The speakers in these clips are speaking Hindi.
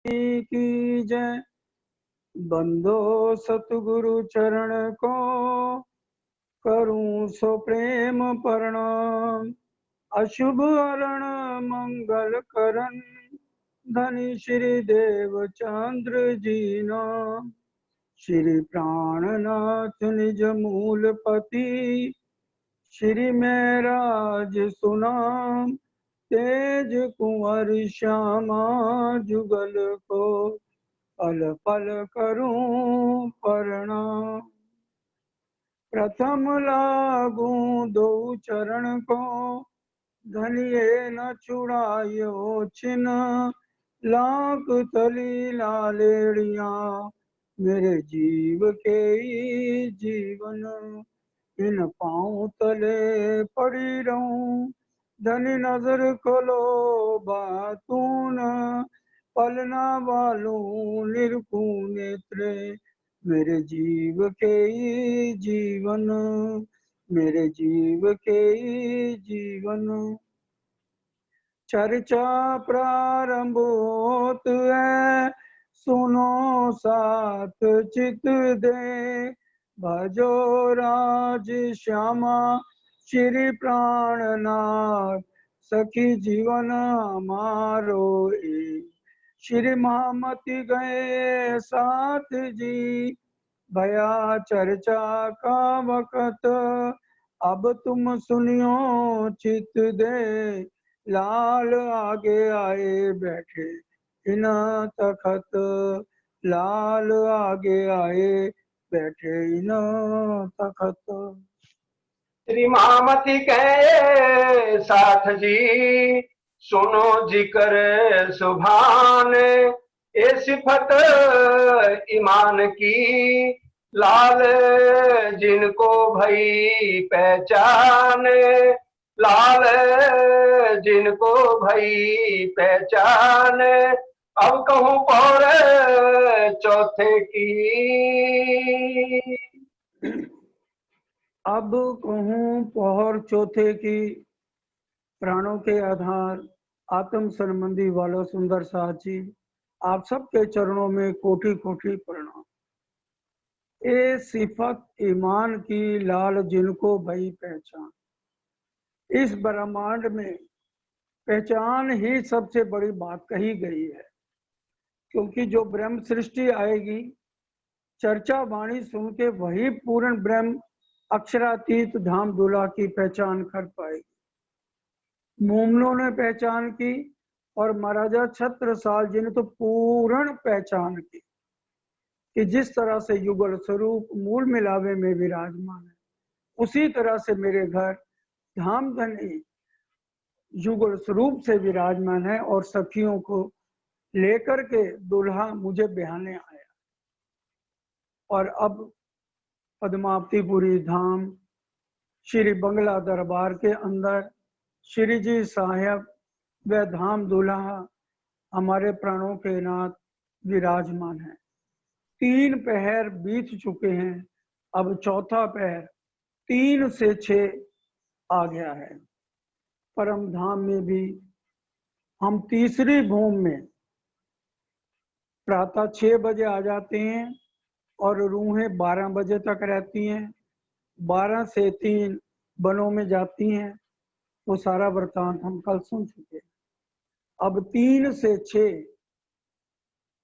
की जय। बंदो सतगुरु चरण को करूं सो प्रेम प्रणाम। अशुभ हरण मंगल करण धनी श्री देव चंद्र जी नाम। श्री प्राणनाथ निज मूल पति श्री महराज सुनाम। तेज कुंवर श्यामा जुगल को पल पल करूं प्रणाम। प्रथम लागू दो चरण को धनिये न छुड़ायो छिन। लाख तली लालेड़िया मेरे जीव के जीवन। इन पाँव तले पड़ी रहूं धनी नजर खोलो बातून। पलना वालू निरकू नेत्रे मेरे जीव के जीवन। मेरे जीव के जीवन। चर्चा प्रारंभ होत है सुनो साथ चित दे। भजो राज श्यामा श्री प्राणनाथ सखी जीवन हमारो एक। श्री महामति गए साथ जी भया चर्चा का वक़्त। अब तुम सुनियो चित दे लाल आगे आए बैठे इन तखत। लाल आगे आए बैठे इन तखत। श्री महामति के साथ जी सुनो जिक्र सुभान। ए सिफत ईमान की लाल जिनको भई पहचान। लाल जिनको भई पहचान। अब कहूँ पौर चौथे की। अब कहूँ पौर चौथे की। प्राणों के आधार आत्म संबंधी वाला सुंदर साथ जी आप सबके चरणों में कोटि कोटि प्रणाम। ए सिफत ईमान की लाल जिनको भई पहचान। इस ब्रह्मांड में पहचान ही सबसे बड़ी बात कही गई है, क्योंकि जो ब्रह्म सृष्टि आएगी चर्चा वाणी सुन के वही पूर्ण ब्रह्म अक्षरातीत धाम दूल्हा की पहचान कर पाएगी। मोमनों ने पहचान की और महाराजा छत्रसाल जी ने तो पूर्ण पहचान की कि जिस तरह से युगल स्वरूप मूल मिलावे में विराजमान है, उसी तरह से मेरे घर धाम धनी युगल स्वरूप से विराजमान है। और सखियों को लेकर के दूल्हा मुझे ब्याहने आया। और अब पद्मावतीपुरी धाम श्री बंगला दरबार के अंदर श्री जी साहेब व धाम दूल्हा हमारे प्राणों के नाथ विराजमान है। 3 पहर बीत चुके हैं, अब चौथा पहर 3 से 6 आ गया है। परम धाम में भी हम तीसरी भूमि में प्रातः 6 बजे आ जाते हैं और रूहें 12 बजे तक रहती हैं। 12 से 3 वनों में जाती हैं। वो सारा वृतांत हम कल सुन चुके हैं। अब 3 से 6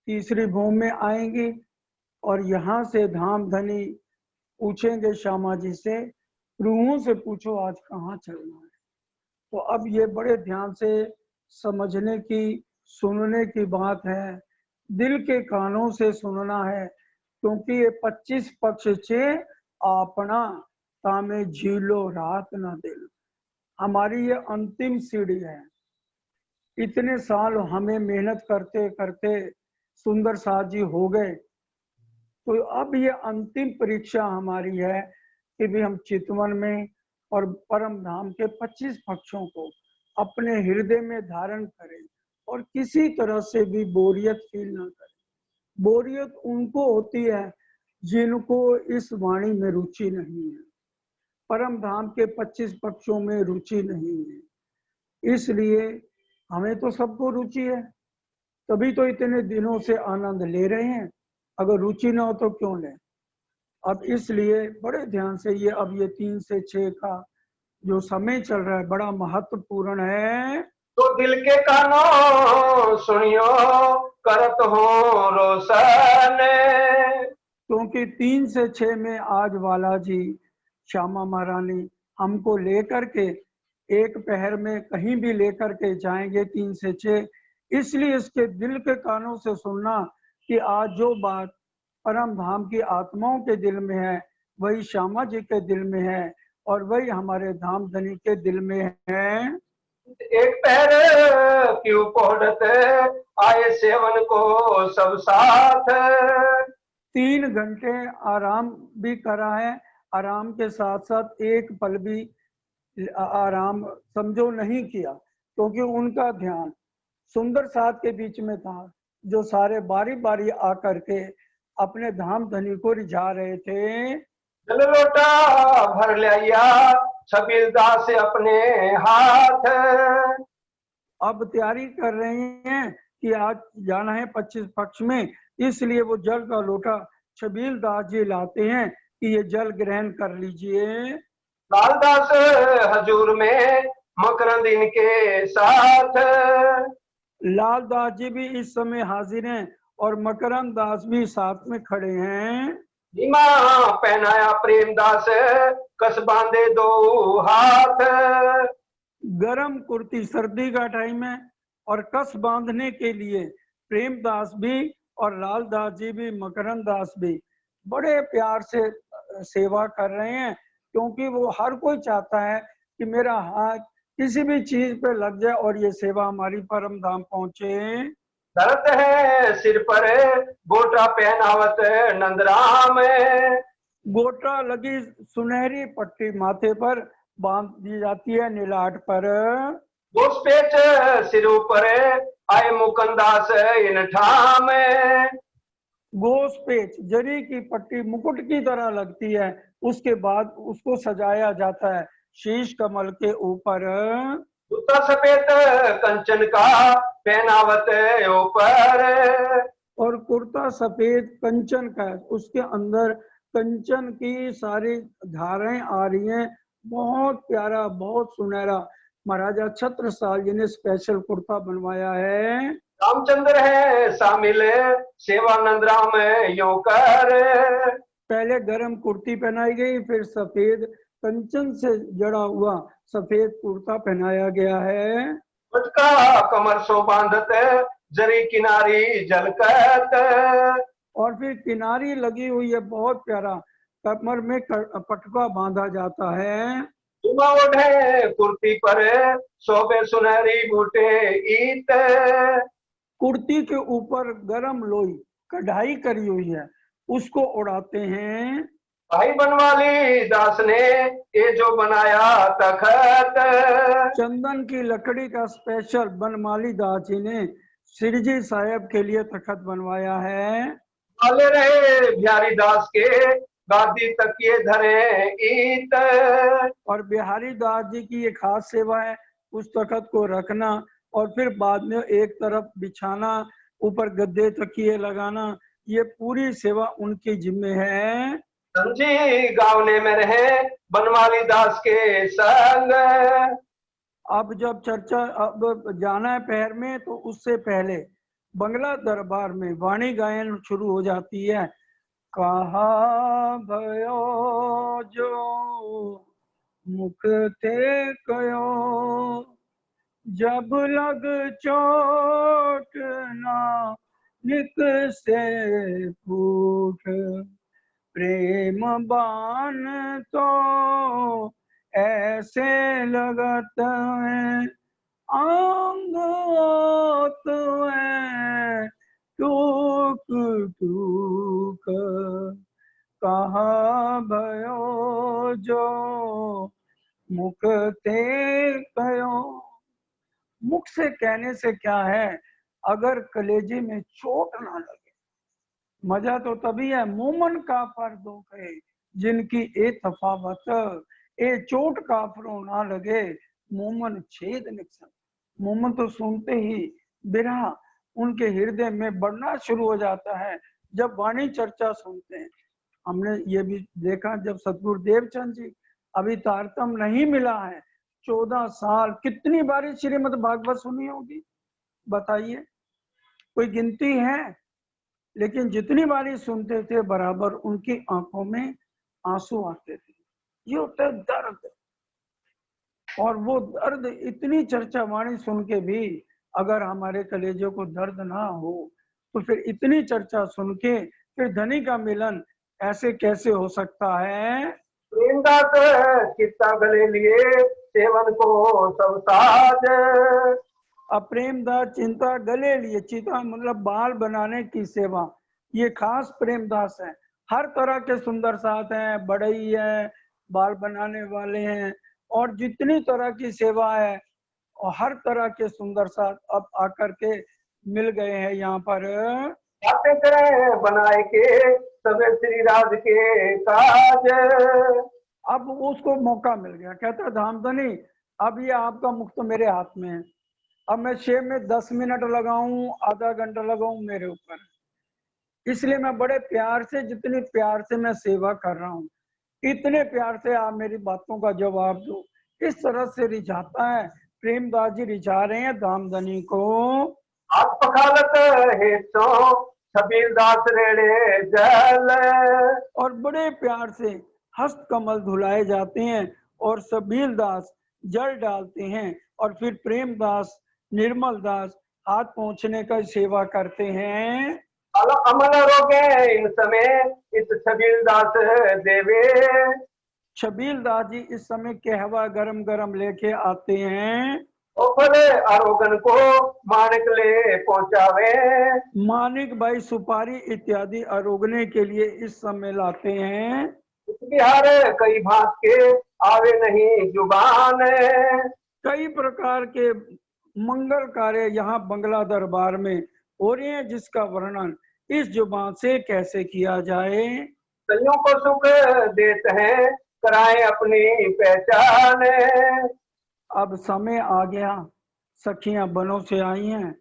तीसरी भूमि में आएंगे और यहाँ से धाम धनी पूछेंगे श्यामा जी से, रूहों से पूछो आज कहाँ चलना है। तो अब ये बड़े ध्यान से समझने की सुनने की बात है, दिल के कानों से सुनना है, क्योंकि ये 25 पक्ष छे अपना तामे झीलो रात ना दिल। हमारी ये अंतिम सीढ़ी है। इतने साल हमें मेहनत करते करते सुंदर साथ जी हो गए, तो अब ये अंतिम परीक्षा हमारी है कि भी हम चितवन में और परम धाम के 25 पक्षों को अपने हृदय में धारण करें और किसी तरह से भी बोरियत फील ना करें। बोरियत उनको होती है जिनको इस वाणी में रुचि नहीं है, परम धाम के 25 पक्षों में रुचि नहीं है। इसलिए हमें तो सबको रुचि है, तभी तो इतने दिनों से आनंद ले रहे हैं, अगर रुचि ना हो तो क्यों लें। अब इसलिए बड़े ध्यान से ये अब ये 3 से 6 का जो समय चल रहा है बड़ा महत्वपूर्ण है। तो दिल के कानों सुनियो करत हो रोशन। क्योंकि 3 से 6 में आज वाला जी श्यामा महारानी हमको लेकर के एक पहर में कहीं भी लेकर के जाएंगे 3 से 6, इसलिए इसके दिल के कानों से सुनना कि आज जो बात परम धाम की आत्माओं के दिल में है वही श्यामा जी के दिल में है और वही हमारे धाम धनी के दिल में है। एक पैर क्यों पौड़त आए सेवन को सब साथ। 3 घंटे आराम भी करा है, आराम के साथ साथ एक पल भी आराम समझो नहीं किया, क्योंकि उनका ध्यान सुंदर साथ के बीच में था, जो सारे बारी बारी आकर के अपने धाम धनी को रिझा रहे थे। जल लोटा भर लिया छबीलदास अपने हाथ। अब तैयारी कर रहे हैं कि आज जाना है 25 पक्ष में, इसलिए वो जल का लोटा छबील दास जी लाते हैं कि ये जल ग्रहण कर लीजिए। लालदास हजूर में मकरंद इनके साथ। लाल दास जी भी इस समय हाजिर हैं और मकरंद दास भी साथ में खड़े हैं। भीमा पहनाया प्रेमदास कस बांधे दो हाथ। गरम कुर्ती सर्दी का टाइम है और कस बांधने के लिए प्रेमदास भी और लाल दास जी भी मकरंद दास भी बड़े प्यार से सेवा कर रहे हैं, क्योंकि वो हर कोई चाहता है कि मेरा हाथ किसी भी चीज पे लग जाए और ये सेवा हमारी परम धाम पहुंचे। धरत है सिर पर गोटा पहनावत नंदराम। गोटा लगी सुनहरी पट्टी माथे पर बांध दी जाती है नीलाट पर। घुसपेच सिर पर आए मुकंदास इन ठाम। गोसपेच जरी की पट्टी मुकुट की तरह लगती है, उसके बाद उसको सजाया जाता है शीश कमल के ऊपर। जूता सफेद कंचन का पहनावत ऊपर। और कुर्ता सफेद कंचन का है, उसके अंदर कंचन की सारी धाराएं आ रही हैं, बहुत प्यारा बहुत सुनहरा। महाराजा छत्रसाल जी ने स्पेशल कुर्ता बनवाया है। रामचंद्र है शामिल सेवानंद राम यो कर। पहले गरम कुर्ती पहनाई गई, फिर सफेद कंचन से जड़ा हुआ सफेद कुर्ता पहनाया गया है। उसका कमर सो बांधत जरी किनारी जलकत। और फिर किनारी लगी हुई है, बहुत प्यारा, कमर में पटका बांधा जाता है। जुमा ओढ़े कुर्ती पर शोभे सुनहरी बूटे ईत। कुर्ती के ऊपर गरम लोई कढ़ाई करी हुई है, उसको उड़ाते हैं। भाई बनवाली दास ने ये जो बनाया तखत। चंदन की लकड़ी का स्पेशल बनमाली दास जी ने श्रीजी साहब के लिए तखत बनवाया है। वाले रहे बिहारी दास के गादी तकिए धरे ईत। और बिहारी दास जी की ये खास सेवा है, उस तखत को रखना और फिर बाद में एक तरफ बिछाना, ऊपर गद्दे तकिए लगाना, ये पूरी सेवा उनकी जिम्मे है। समझी गावने में रहे बनवाली दास के संग। अब जब चर्चा अब जाना है पहर में, तो उससे पहले बंगला दरबार में वाणी गायन शुरू हो जाती है। कहा भयो जो मुख थे कयो, जब लग चोट ना निक से फूट, प्रेम बान तो ऐसे लगत है, अंग होत है टूक टूक। कहा भयो जो मुख ते कयो। मुख से कहने से क्या है, अगर कलेजे में चोट ना लगे, मजा तो तभी है। मोमन काफर दो कहे जिनकी ए तफावत, ए चोट काफरों ना लगे मोमन छेद निकसन। मोमन तो सुनते ही बिरहा उनके हृदय में बढ़ना शुरू हो जाता है जब वाणी चर्चा सुनते हैं। हमने ये भी देखा जब सतगुरु देवचंद जी, अभी तारतम नहीं मिला है, 14 साल, कितनी बारी श्रीमद् भागवत सुनी होगी बताइए, कोई गिनती है? लेकिन जितनी बारी सुनते थे बराबर उनकी आंखों में आंसू आते थे। ये होता है दर्द, और वो दर्द, इतनी चर्चा वाणी सुन के भी अगर हमारे कलेजों को दर्द ना हो तो फिर इतनी चर्चा सुन के फिर धनी का मिलन ऐसे कैसे हो सकता है? प्रेमदास चित्ता गले लिए सेवन को सब साज। अब प्रेमदास चिंता गले लिए, चिता मतलब बाल बनाने की सेवा, ये खास प्रेमदास है। हर तरह के सुंदर साथ हैं, बड़ई है, बाल बनाने वाले हैं, और जितनी तरह की सेवा है और हर तरह के सुंदर साथ अब आकर के मिल गए हैं यहाँ पर। बातें करें बनाए के सब श्री राज के काज। अब उसको मौका मिल गया, कहता धामधनी अब ये आपका मुख तो मेरे हाथ में है, अब मैं शेव में 10 मिनट लगाऊं, आधा घंटा लगाऊं, मेरे ऊपर, इसलिए मैं बड़े प्यार से, जितनी प्यार से मैं सेवा कर रहा हूँ, इतने प्यार से आप मेरी बातों का जवाब दो। इस तरह से रिझाता है। प्रेमदास जी रिझा रहे हैं धामधनी को। आप पखालत है तो छबील दास रेड़े जल। और बड़े प्यार से हस्त कमल धुलाए जाते हैं और सबील दास जल डालते हैं, और फिर प्रेमदास, निर्मल दास हाथ पहुंचने का सेवा करते हैं। अमल रोगे इन समय इस छबील दास देवे। छबील दास जी इस समय कहवा गरम गरम लेके आते हैं। फले आरोगन को माणिक ले पहुंचावे। मानिक भाई सुपारी इत्यादि आरोगने के लिए इस समय लाते हैं। बिहार कई भाग के आवे नहीं जुबान। कई प्रकार के मंगल कार्य यहाँ बंगला दरबार में हो रहे हैं, जिसका वर्णन इस जुबान से कैसे किया जाए। कईयों को सुख देते हैं कराए अपनी पहचान। अब समय आ गया, सखियां बनों से आई हैं,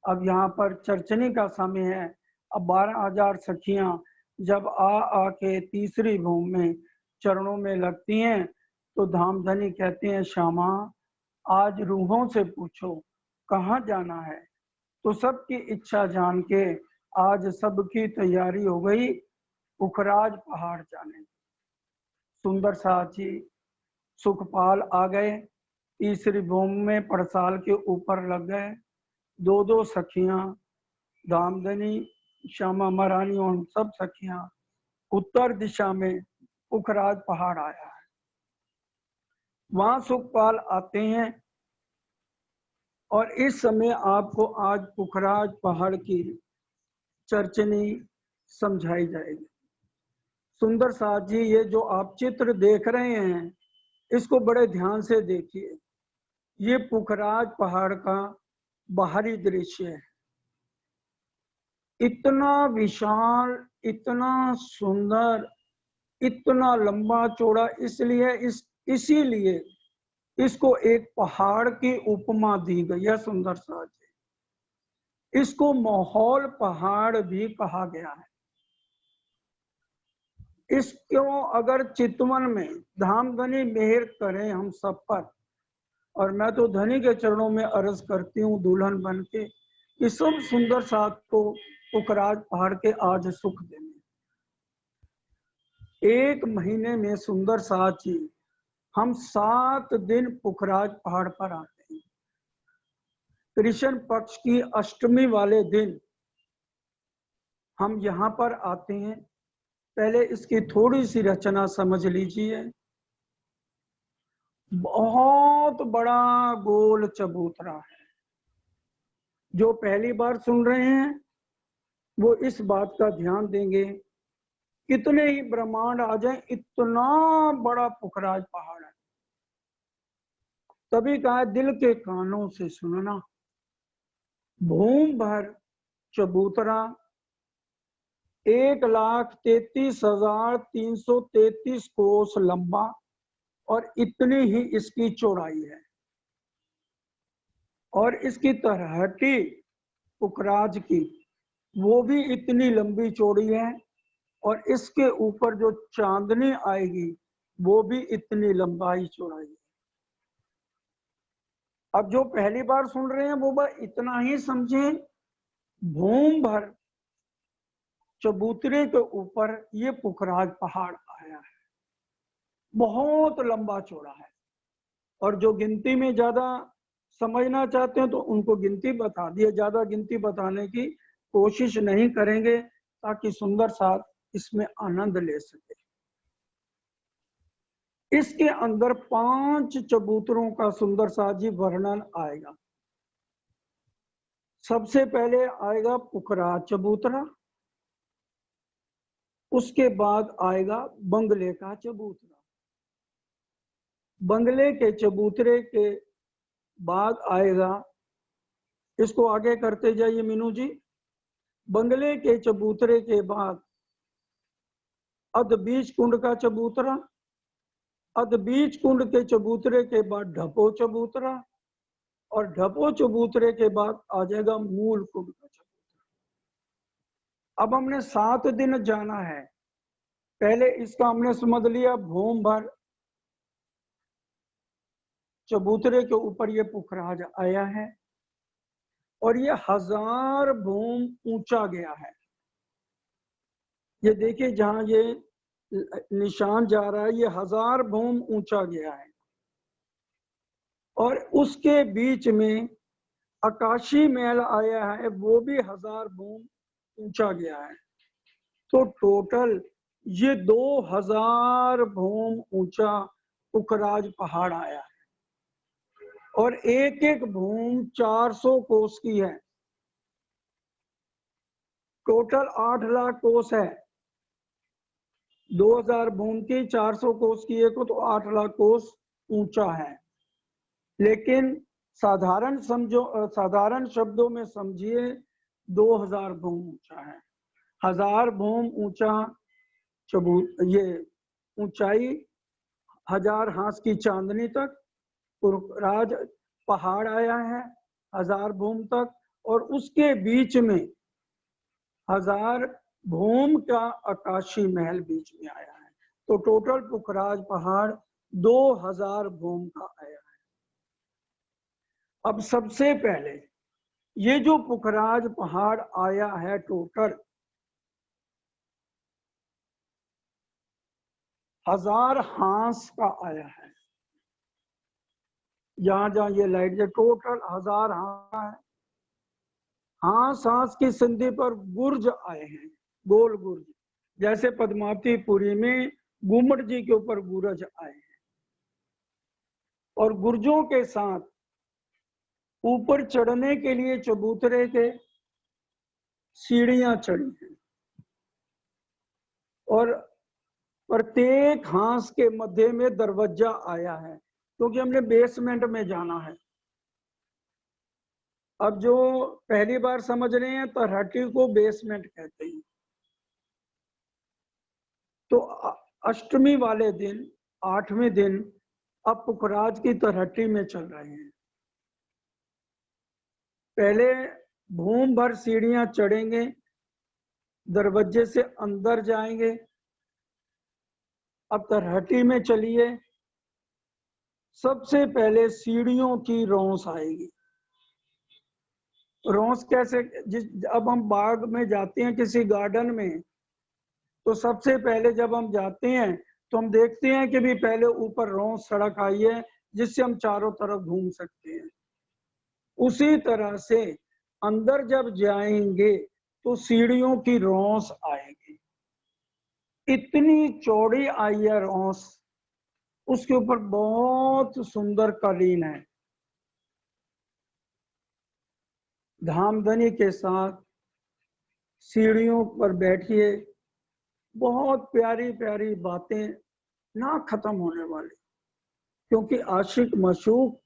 अब यहाँ पर चर्चनी का समय है। अब 12,000 सखियां जब आके तीसरी भूमि में चरणों में लगती हैं तो धामधनी कहते हैं, श्यामा आज रूहों से पूछो कहाँ जाना है। तो सबकी इच्छा जान के आज सबकी तैयारी हो गई पुखराज पहाड़ जाने। सुंदर साथ जी सुखपाल आ गए, तीसरी भूमि में पड़साल के ऊपर लग गए। 2-2 सखियां, धामधनी, श्यामा महारानी और सब सखियां उत्तर दिशा में पुखराज पहाड़ आया है। वहां सुखपाल आते हैं और इस समय आपको आज पुखराज पहाड़ की चर्चनी समझाई जाएगी। सुंदर साथ जी ये जो आप चित्र देख रहे हैं इसको बड़े ध्यान से देखिए। ये पुखराज पहाड़ का बाहरी दृश्य है। इतना विशाल, इतना सुंदर, इतना लंबा चौड़ा, इसीलिए इसको एक पहाड़ की उपमा दी गई है। सुंदर साथ जी इसको माहौल पहाड़ भी कहा गया है। इसको अगर चितवन में धामधनी मेहर करें हम सब पर, और मैं तो धनी के चरणों में अर्ज करती हूँ दुल्हन बन के कि सब सुंदर साथ को पुखराज पहाड़ के आज सुख देने। 1 महीने में सुंदर साथ जी हम 7 दिन पुखराज पहाड़ पर आते हैं। कृष्ण पक्ष की अष्टमी वाले दिन हम यहाँ पर आते हैं। पहले इसकी थोड़ी सी रचना समझ लीजिए। बहुत बड़ा गोल चबूतरा है। जो पहली बार सुन रहे हैं वो इस बात का ध्यान देंगे, कितने ही ब्रह्मांड आ जाए इतना बड़ा पुखराज पहाड़ है। तभी कहा दिल के कानों से सुनना। भूम भर चबूतरा 1,33,333 कोस लंबा और इतनी ही इसकी चौड़ाई है। और इसकी तलहटी पुखराज की, वो भी इतनी लंबी चौड़ी है, और इसके ऊपर जो चांदनी आएगी वो भी इतनी लंबाई चौड़ाई है। अब जो पहली बार सुन रहे हैं वो बस इतना ही समझे, भूम भर चबूतरे के ऊपर ये पुखराज पहाड़ आया है, बहुत लंबा चौड़ा है। और जो गिनती में ज्यादा समझना चाहते हैं तो उनको गिनती बता दिए, ज्यादा गिनती बताने की कोशिश नहीं करेंगे ताकि सुंदर साथ इसमें आनंद ले सके। इसके अंदर 5 चबूतरों का सुंदर साथ जी वर्णन आएगा। सबसे पहले आएगा पुखराज चबूतरा, उसके बाद आएगा बंगले का चबूतरा, बंगले के चबूतरे के बाद आएगा, इसको आगे करते जाइए मीनू जी, बंगले के चबूतरे के बाद अधबीज कुंड का चबूतरा, अधबीज कुंड के चबूतरे के बाद ढपो चबूतरा, और ढपो चबूतरे के बाद आ जाएगा मूल कुंड का चबूतरा। अब हमने 7 दिन जाना है। पहले इसका हमने समझ लिया, भूम भर चबूतरे के ऊपर ये पुखराज आया है, और ये 1000 भूम ऊंचा गया है। ये देखिए जहां ये निशान जा रहा है, ये 1000 भूम ऊंचा गया है, और उसके बीच में आकाशी महल आया है, वो भी 1000 भूम ऊंचा गया है। तो टोटल ये 2000 भूम ऊंचा पुखराज पहाड़ आया है, और एक एक भूम 400 कोस की है। टोटल 8 लाख कोस है। 2000 भूम की 400 कोस की एक हो तो 8 लाख कोस ऊंचा है। लेकिन साधारण शब्दों में समझिए, 2000 भूम ऊंचा है। 1000 भूम ऊंचा ये ऊंचाई 1000 हाथ की चांदनी तक पुखराज पहाड़ आया है, 1000 भूम तक, और उसके बीच में 1000 भूम का आकाशी महल बीच में आया है। तो टोटल पुखराज पहाड़ 2000 भूम का आया है। अब सबसे पहले ये जो पुखराज पहाड़ आया है टोटल 1000 हांस का आया है। जहां जहां ये लाइट है टोटल 1000 हांस है। हांस की संधि पर गुर्ज आए हैं, गोल गुर्ज, जैसे पद्मावतीपुरी में गुम्मट जी के ऊपर गुरज आए हैं। और गुर्जों के साथ ऊपर चढ़ने के लिए चबूतरे के सीढ़ियां चढ़ी हैं, और प्रत्येक हांस के मध्य में दरवाजा आया है, क्योंकि हमने बेसमेंट में जाना है। अब जो पहली बार समझ रहे हैं, तरहटी को बेसमेंट कहते हैं। तो अष्टमी वाले दिन, 8वें दिन, अब पुखराज की तरहटी में चल रहे हैं। पहले भूम भर सीढ़ियां चढ़ेंगे, दरवाजे से अंदर जाएंगे। अब तरहटी में चलिए, सबसे पहले सीढ़ियों की रौंस आएगी। रौंस कैसे, अब हम बाग में जाते हैं किसी गार्डन में, तो सबसे पहले जब हम जाते हैं तो हम देखते हैं कि भी पहले ऊपर रौंस सड़क आई है जिससे हम चारों तरफ घूम सकते हैं। उसी तरह से अंदर जब जाएंगे तो सीढ़ियों की रौंस आएगी। इतनी चौड़ी आई है रौंस, उसके ऊपर बहुत सुंदर कालीन है। धामधनी के साथ सीढ़ियों पर बैठिए, बहुत प्यारी प्यारी बातें ना खत्म होने वाली, क्योंकि आशिक मशूक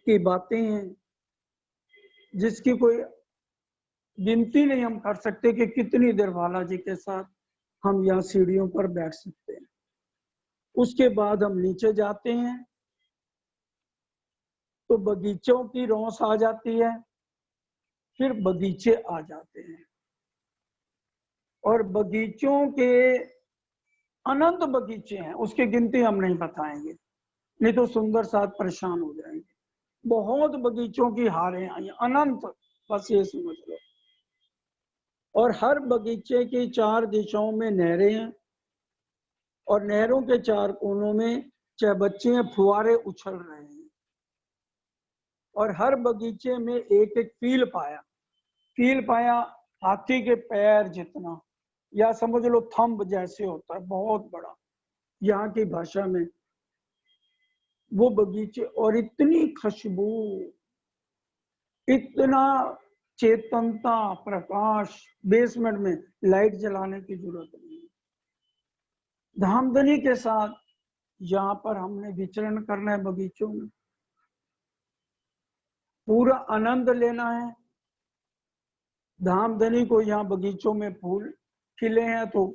की बातें हैं जिसकी कोई गिनती नहीं हम कर सकते कि कितनी देर वाला जी के साथ हम यहाँ सीढ़ियों पर बैठ सकते हैं। उसके बाद हम नीचे जाते हैं तो बगीचों की रौंस आ जाती है, फिर बगीचे आ जाते हैं, और बगीचों के अनंत बगीचे हैं, उसकी गिनती हम नहीं बताएंगे, नहीं तो सुंदर साथ परेशान हो जाएंगे। बहुत बगीचों की हारें आई, अनंत, बस ये समझ लो। और हर बगीचे की 4 दिशाओं में नहरें हैं, और नहरों के 4 कोनों में चहबच्चे फुहारे उछल रहे हैं। और हर बगीचे में एक एक फील पाया हाथी के पैर जितना, या समझ लो थंब जैसे होता है, बहुत बड़ा यहाँ की भाषा में वो बगीचे। और इतनी खुशबू, इतना चेतनता, प्रकाश, बेसमेंट में लाइट जलाने की जरूरत नहीं है। धामधनी के साथ यहाँ पर हमने विचरण करना है, बगीचों में पूरा आनंद लेना है। धामधनी को यहाँ बगीचों में फूल खिले हैं तो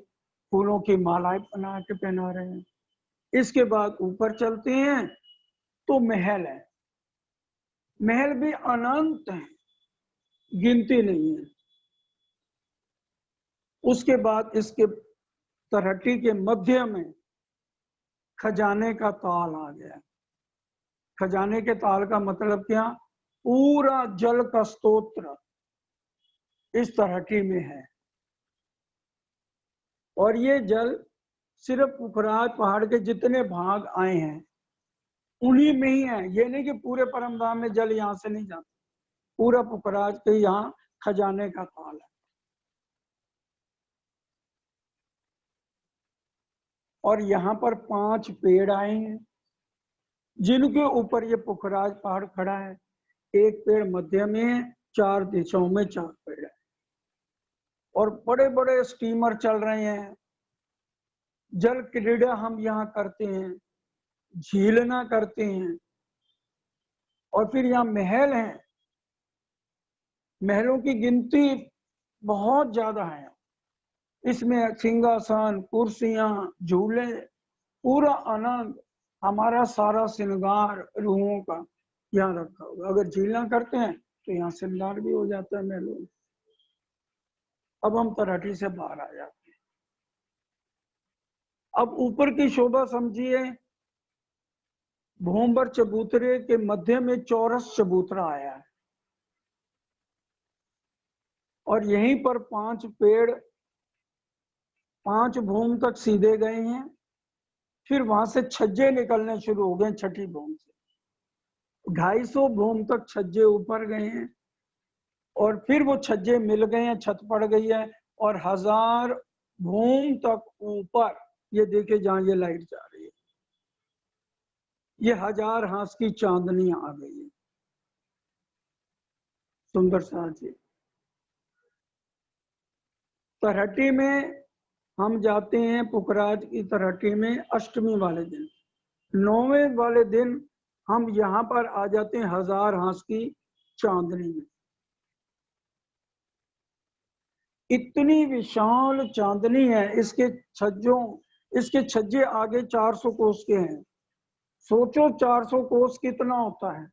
फूलों की मालाएं बना के पहना रहे हैं। इसके बाद ऊपर चलते हैं तो महल है, महल भी अनंत है, गिनती नहीं है। उसके बाद इसके तरहटी के मध्य में खजाने का ताल आ गया। खजाने के ताल का मतलब क्या? पूरा जल का स्तोत्र इस तरहटी में है, और ये जल सिर्फ पुखराज पहाड़ के जितने भाग आए हैं उन्हीं में ही है। ये नहीं कि पूरे परमधाम में जल यहां से नहीं जाता, पूरा पुखराज के यहाँ खजाने का ताल है। और यहाँ पर 5 पेड़ आए हैं जिनके ऊपर ये पुखराज पहाड़ खड़ा है। एक पेड़ मध्य में है, 4 दिशाओं में 4 पेड़ है, और बड़े बड़े स्टीमर चल रहे हैं। जल क्रीड़ा हम यहाँ करते हैं, झीलना करते हैं। और फिर यहाँ महल है, महलों की गिनती बहुत ज्यादा है। इसमें सिंहासन, कुर्सियां, झूले, पूरा आनंद, हमारा सारा श्रृंगार रूहों का यहाँ रखा होगा। अगर झीलना करते हैं तो यहाँ श्रृंगार भी हो जाता है महलों में। अब हम तराठी से बाहर आ जाते हैं। अब ऊपर की शोभा समझिए, भूमबर चबूतरे के मध्य में चौरस चबूतरा आया है, और यहीं पर 5 पेड़ 5 भूम तक सीधे गए हैं। फिर वहां से छज्जे निकलने शुरू हो गए, छठी भूम से 250 भूम तक छज्जे ऊपर गए हैं, और फिर वो छज्जे मिल गए हैं, छत पड़ गई है, और 1000 भूम तक ऊपर ये देखिए जहां ये लाइट जा रही है, ये 1000 हाथ की चांदनी आ गई है। सुंदर सा जी। तरहटी में हम जाते हैं, पुखराज की तरहटी में अष्टमी वाले दिन। 9वें वाले दिन हम यहाँ पर आ जाते हैं 1000 हाथ की चांदनी में। इतनी विशाल चांदनी है, इसके छज्जे आगे 400 कोस के हैं। सोचो 400 कोस कितना होता है,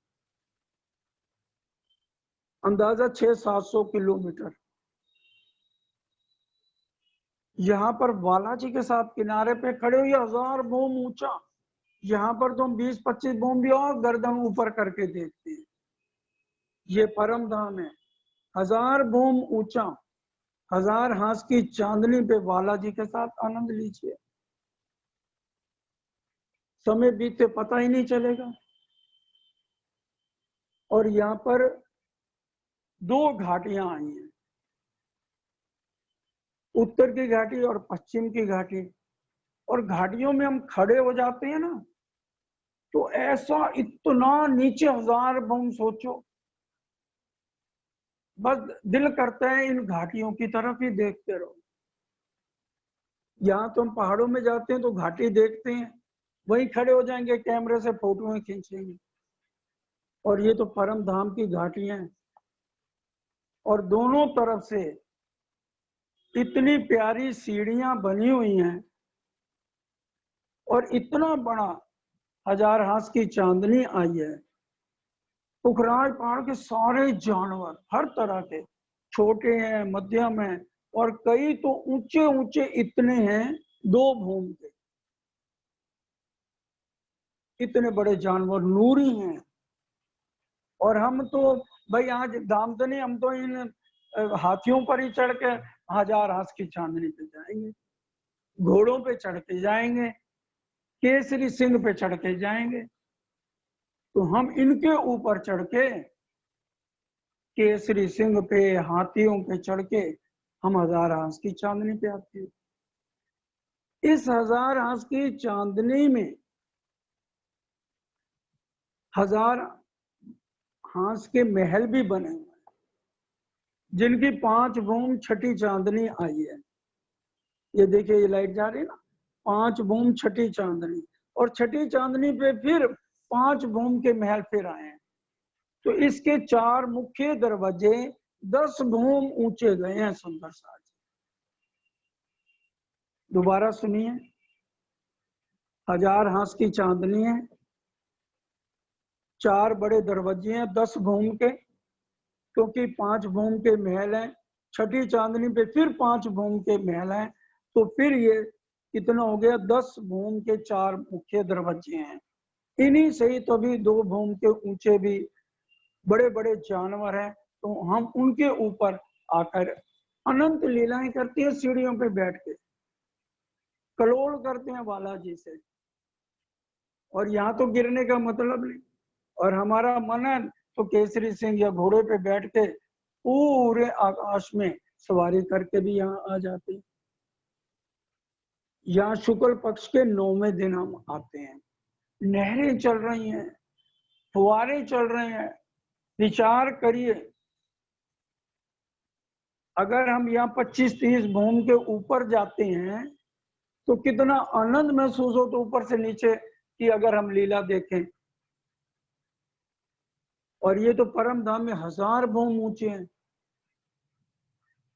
अंदाजा 600-700 किलोमीटर। यहाँ पर बालाजी के साथ किनारे पे खड़े हुए 1000 भूम ऊंचा, यहाँ पर तुम 20-25 भूम भी और गर्दन ऊपर करके देखते हैं। ये परम धाम है, 1000 भूम ऊंचा, 1000 हाथ की चांदनी पे बालाजी के साथ आनंद लीजिए। समय बीते पता ही नहीं चलेगा। और यहाँ पर 2 घाटियां आई हैं, उत्तर की घाटी और पश्चिम की घाटी। और घाटियों में हम खड़े हो जाते हैं ना, तो ऐसा इतना नीचे 1000 भूम, सोचो बस दिल करता है इन घाटियों की तरफ ही देखते रहो। यहाँ तो हम पहाड़ों में जाते हैं तो घाटी देखते हैं, वहीं खड़े हो जाएंगे, कैमरे से फोटोएं खींचेंगे। और ये तो परम धाम की घाटियां हैं, और दोनों तरफ से इतनी प्यारी सीढ़ियां बनी हुई हैं, और इतना बड़ा 1000 हाथ की चांदनी आई है। पुखराज पहाड़ के सारे जानवर हर तरह के, छोटे हैं, मध्यम हैं, और कई तो ऊंचे ऊंचे इतने हैं 2 भूम के, इतने बड़े जानवर नूरी हैं। और हम तो भाई आज दाम तो नहीं, हम तो इन हाथियों पर ही चढ़ के 1000 हाथ की चांदनी पे जाएंगे, घोड़ों पे चढ़ के जाएंगे, केसरी सिंह पे चढ़ के जाएंगे। तो हम इनके ऊपर चढ़ के, केसरी सिंह पे, हाथियों पे चढ़ के हम 1000 हाथ की चांदनी पे आते हैं। इस 1000 हाथ की चांदनी में 1000 हाथ के महल भी बने हुए हैं, जिनकी 5 भूम छठी चांदनी आई है। ये देखिए, ये लाइट जा रही है ना, 5 भूम छठी चांदनी, और छठी चांदनी पे फिर 5 भूम के महल फिर आए हैं। तो इसके 4 मुख्य दरवाजे 10 भूम ऊंचे गए हैं सुंदर साज। दोबारा सुनिए, 1000 हाथ की चांदनी है, 4 बड़े दरवाजे हैं 10 भूम के, क्योंकि 5 भूम के महल हैं। छठी चांदनी पे फिर 5 भूम के महल हैं, तो फिर ये कितना हो गया, 10 भूम के 4 मुख्य दरवाजे हैं। इन्हीं से ही तभी 2 भूम के ऊंचे भी बड़े बड़े जानवर हैं। तो हम उनके ऊपर आकर अनंत लीलाएं करते हैं, सीढ़ियों पे बैठ के कलोल करते हैं बालाजी से। और यहाँ तो गिरने का मतलब नहीं, और हमारा मन है तो केसरी सिंह या घोड़े पे बैठ के पूरे आकाश में सवारी करके भी यहाँ आ जाते हैं। यहाँ शुक्ल पक्ष के 9वें दिन हम आते हैं। नहरें चल रही हैं, फुहारे चल रहे हैं। विचार करिए, अगर हम यहाँ 25-30 भूम के ऊपर जाते हैं तो कितना आनंद महसूस हो, तो ऊपर से नीचे की अगर हम लीला देखें। और ये तो परम धाम में 1000 भूम ऊंचे हैं।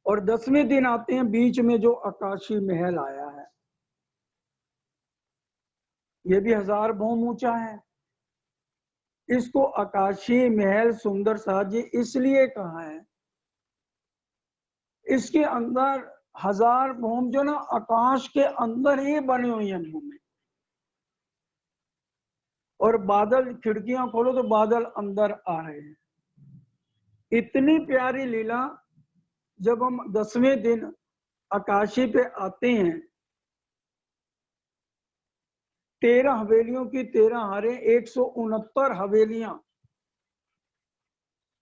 और 10वें दिन आते हैं, बीच में जो आकाशी महल आया है, ये भी 1000 भूम ऊंचा है। इसको आकाशी महल सुंदर साजी इसलिए कहा है, इसके अंदर 1000 भूम जो ना आकाश के अंदर ही बनी हुई है भूमि। और बादल, खिड़कियां खोलो तो बादल अंदर आ रहे हैं। इतनी प्यारी लीला। जब हम 10वें दिन आकाशी पे आते हैं, 13 हवेलियों की 13 हारें, 169 हवेलियां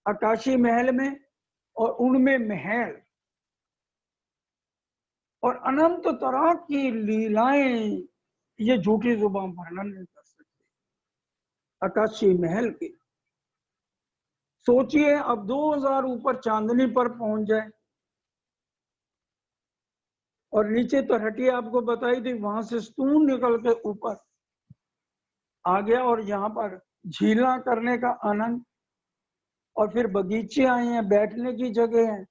आकाशी महल में, और उनमें महल और अनंत तरह की लीलाएं, ये झूठी जुबान वर्णन नहीं कर सकते आकाशी महल की। सोचिए, अब 2000 ऊपर चांदनी पर पहुंच जाए, और नीचे तो हटिए, आपको बताई थी, वहां से स्तून निकल के ऊपर आ गया, और यहाँ पर झीला करने का आनंद, और फिर बगीचे आए हैं, बैठने की जगह है।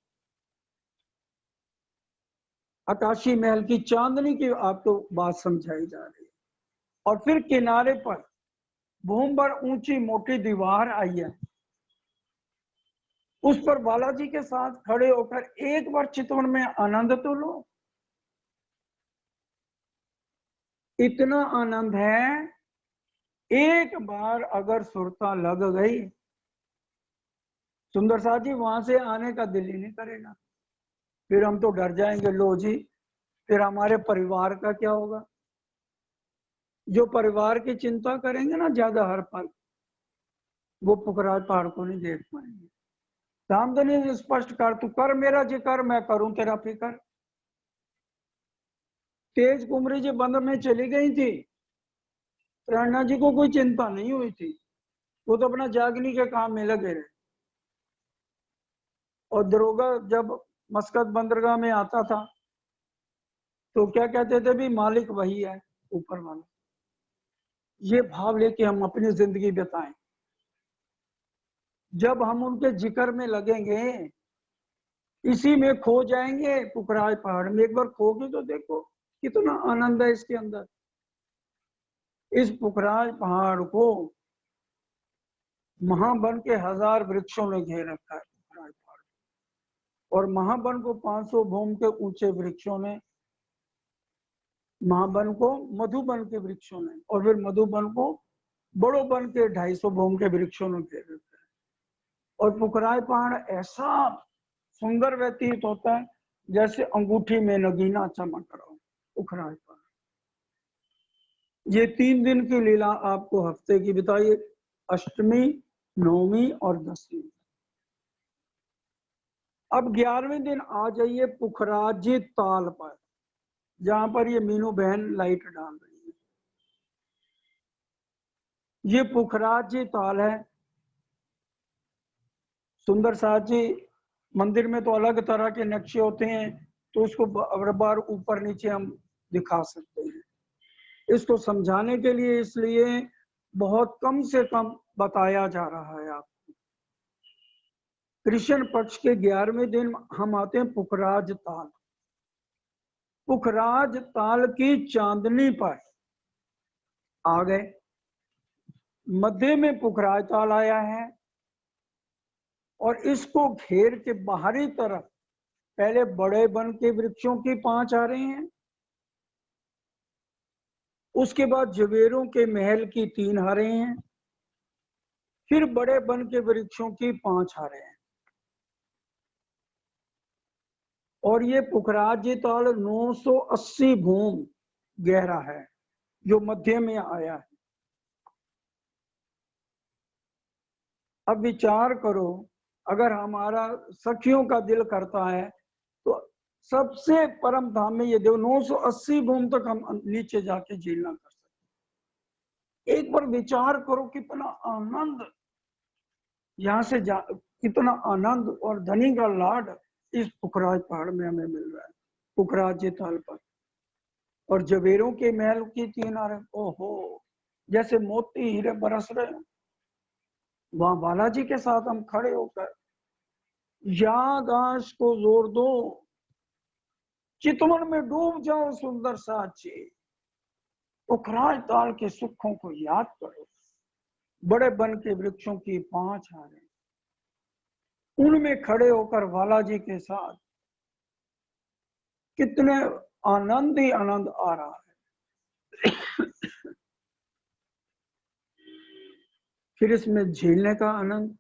आकाशी महल की चांदनी की आपको बात समझाई जा रही है। और फिर किनारे पर भूम पर ऊंची मोटी दीवार आई है, उस पर बालाजी के साथ खड़े होकर एक बार चितवन में आनंद तो लो। इतना आनंद है, एक बार अगर सुरता लग गई, सुंदर साथ जी, वहां से आने का दिल ही नहीं करेगा। फिर हम तो डर जाएंगे, लो जी, फिर हमारे परिवार का क्या होगा। जो परिवार की चिंता करेंगे ना ज्यादा हर पल, वो पुखराज पहाड़ को नहीं देख पाएंगे। रामधनी स्पष्ट कर, तू कर मेरा जिक्र, मैं करूं तेरा फिक्र। तेज कुमरी जी बंद में चली गई थी, राणा जी को कोई चिंता नहीं हुई थी, वो तो अपना जागनी के काम में लगे रहे। और दरोगा जब मस्कत बंदरगाह में आता था तो क्या कहते थे, भी मालिक वही है, ऊपर वाला। ये भाव लेके हम अपनी जिंदगी बिताएं। जब हम उनके जिक्र में लगेंगे, इसी में खो जाएंगे। पुखराज पहाड़ में एक बार खो के तो देखो, कितना आनंद है इसके अंदर। इस पुखराज पहाड़ को महावन के 1000 वृक्षों ने घेर रखा है पुखराज पहाड़, और महावन को 500 भूम के ऊंचे वृक्षों ने, महावन को मधुबन के वृक्षों ने, और फिर मधुबन को बड़ो वन के 250 भूम के वृक्षों ने घेर रखा है। और पुखराज पहाड़ ऐसा सुंदर व्यतीत होता है जैसे अंगूठी में नगीना चमक रहा हो। पुखराज पहाड़ ये 3 दिन की लीला आपको हफ्ते की बताइए, अष्टमी, नौवीं और 10वीं। अब 11वें दिन आ जाइए पुखराजी ताल पर, जहां पर ये मीनू बहन लाइट डाल रही है। ये पुखराजी ताल है। सुंदर साथ जी मंदिर में तो अलग तरह के नक्शे होते हैं, तो उसको बार बार ऊपर नीचे हम दिखा सकते हैं। इसको समझाने के लिए इसलिए बहुत कम से कम बताया जा रहा है आपको। कृष्ण पक्ष के 11वें दिन हम आते हैं पुखराज ताल। पुखराज ताल की चांदनी पर आ गए। मध्य में पुखराज ताल आया है, और इसको घेर के बाहरी तरफ पहले बड़े वन के वृक्षों की 5 आ रहे हैं, उसके बाद जवेरों के महल की 3 आ रहे हैं, फिर बड़े वन के वृक्षों की 5 आ रहे हैं। और ये पुखराजी ताल 980 भूम गहरा है, जो मध्य में आया है। अब विचार करो, अगर हमारा सखियों का दिल करता है तो सबसे परम धाम में ये देखो 980 भूम तक हम नीचे जाके झीलना कर सकते। एक बार विचार करो कितना आनंद यहाँ से कितना आनंद और धनी का लाड इस पुखराज पहाड़ में हमें मिल रहा है, पुखराज ताल पर। और जवेरों के महल की 3 आ रहे, ओहो, जैसे मोती हीरे बरस रहे हैं। वहां बालाजी के साथ हम खड़े होकर याद आश को जोर दो, चितवन में डूब जाओ सुंदर साची, पुखराज ताल के सुखों को याद करो। बड़े वन के वृक्षों की 5 आ रहे, उनमें खड़े होकर बालाजी के साथ कितने आनंद ही आनंद आ रहा है। फिर इसमें झेलने का आनंद,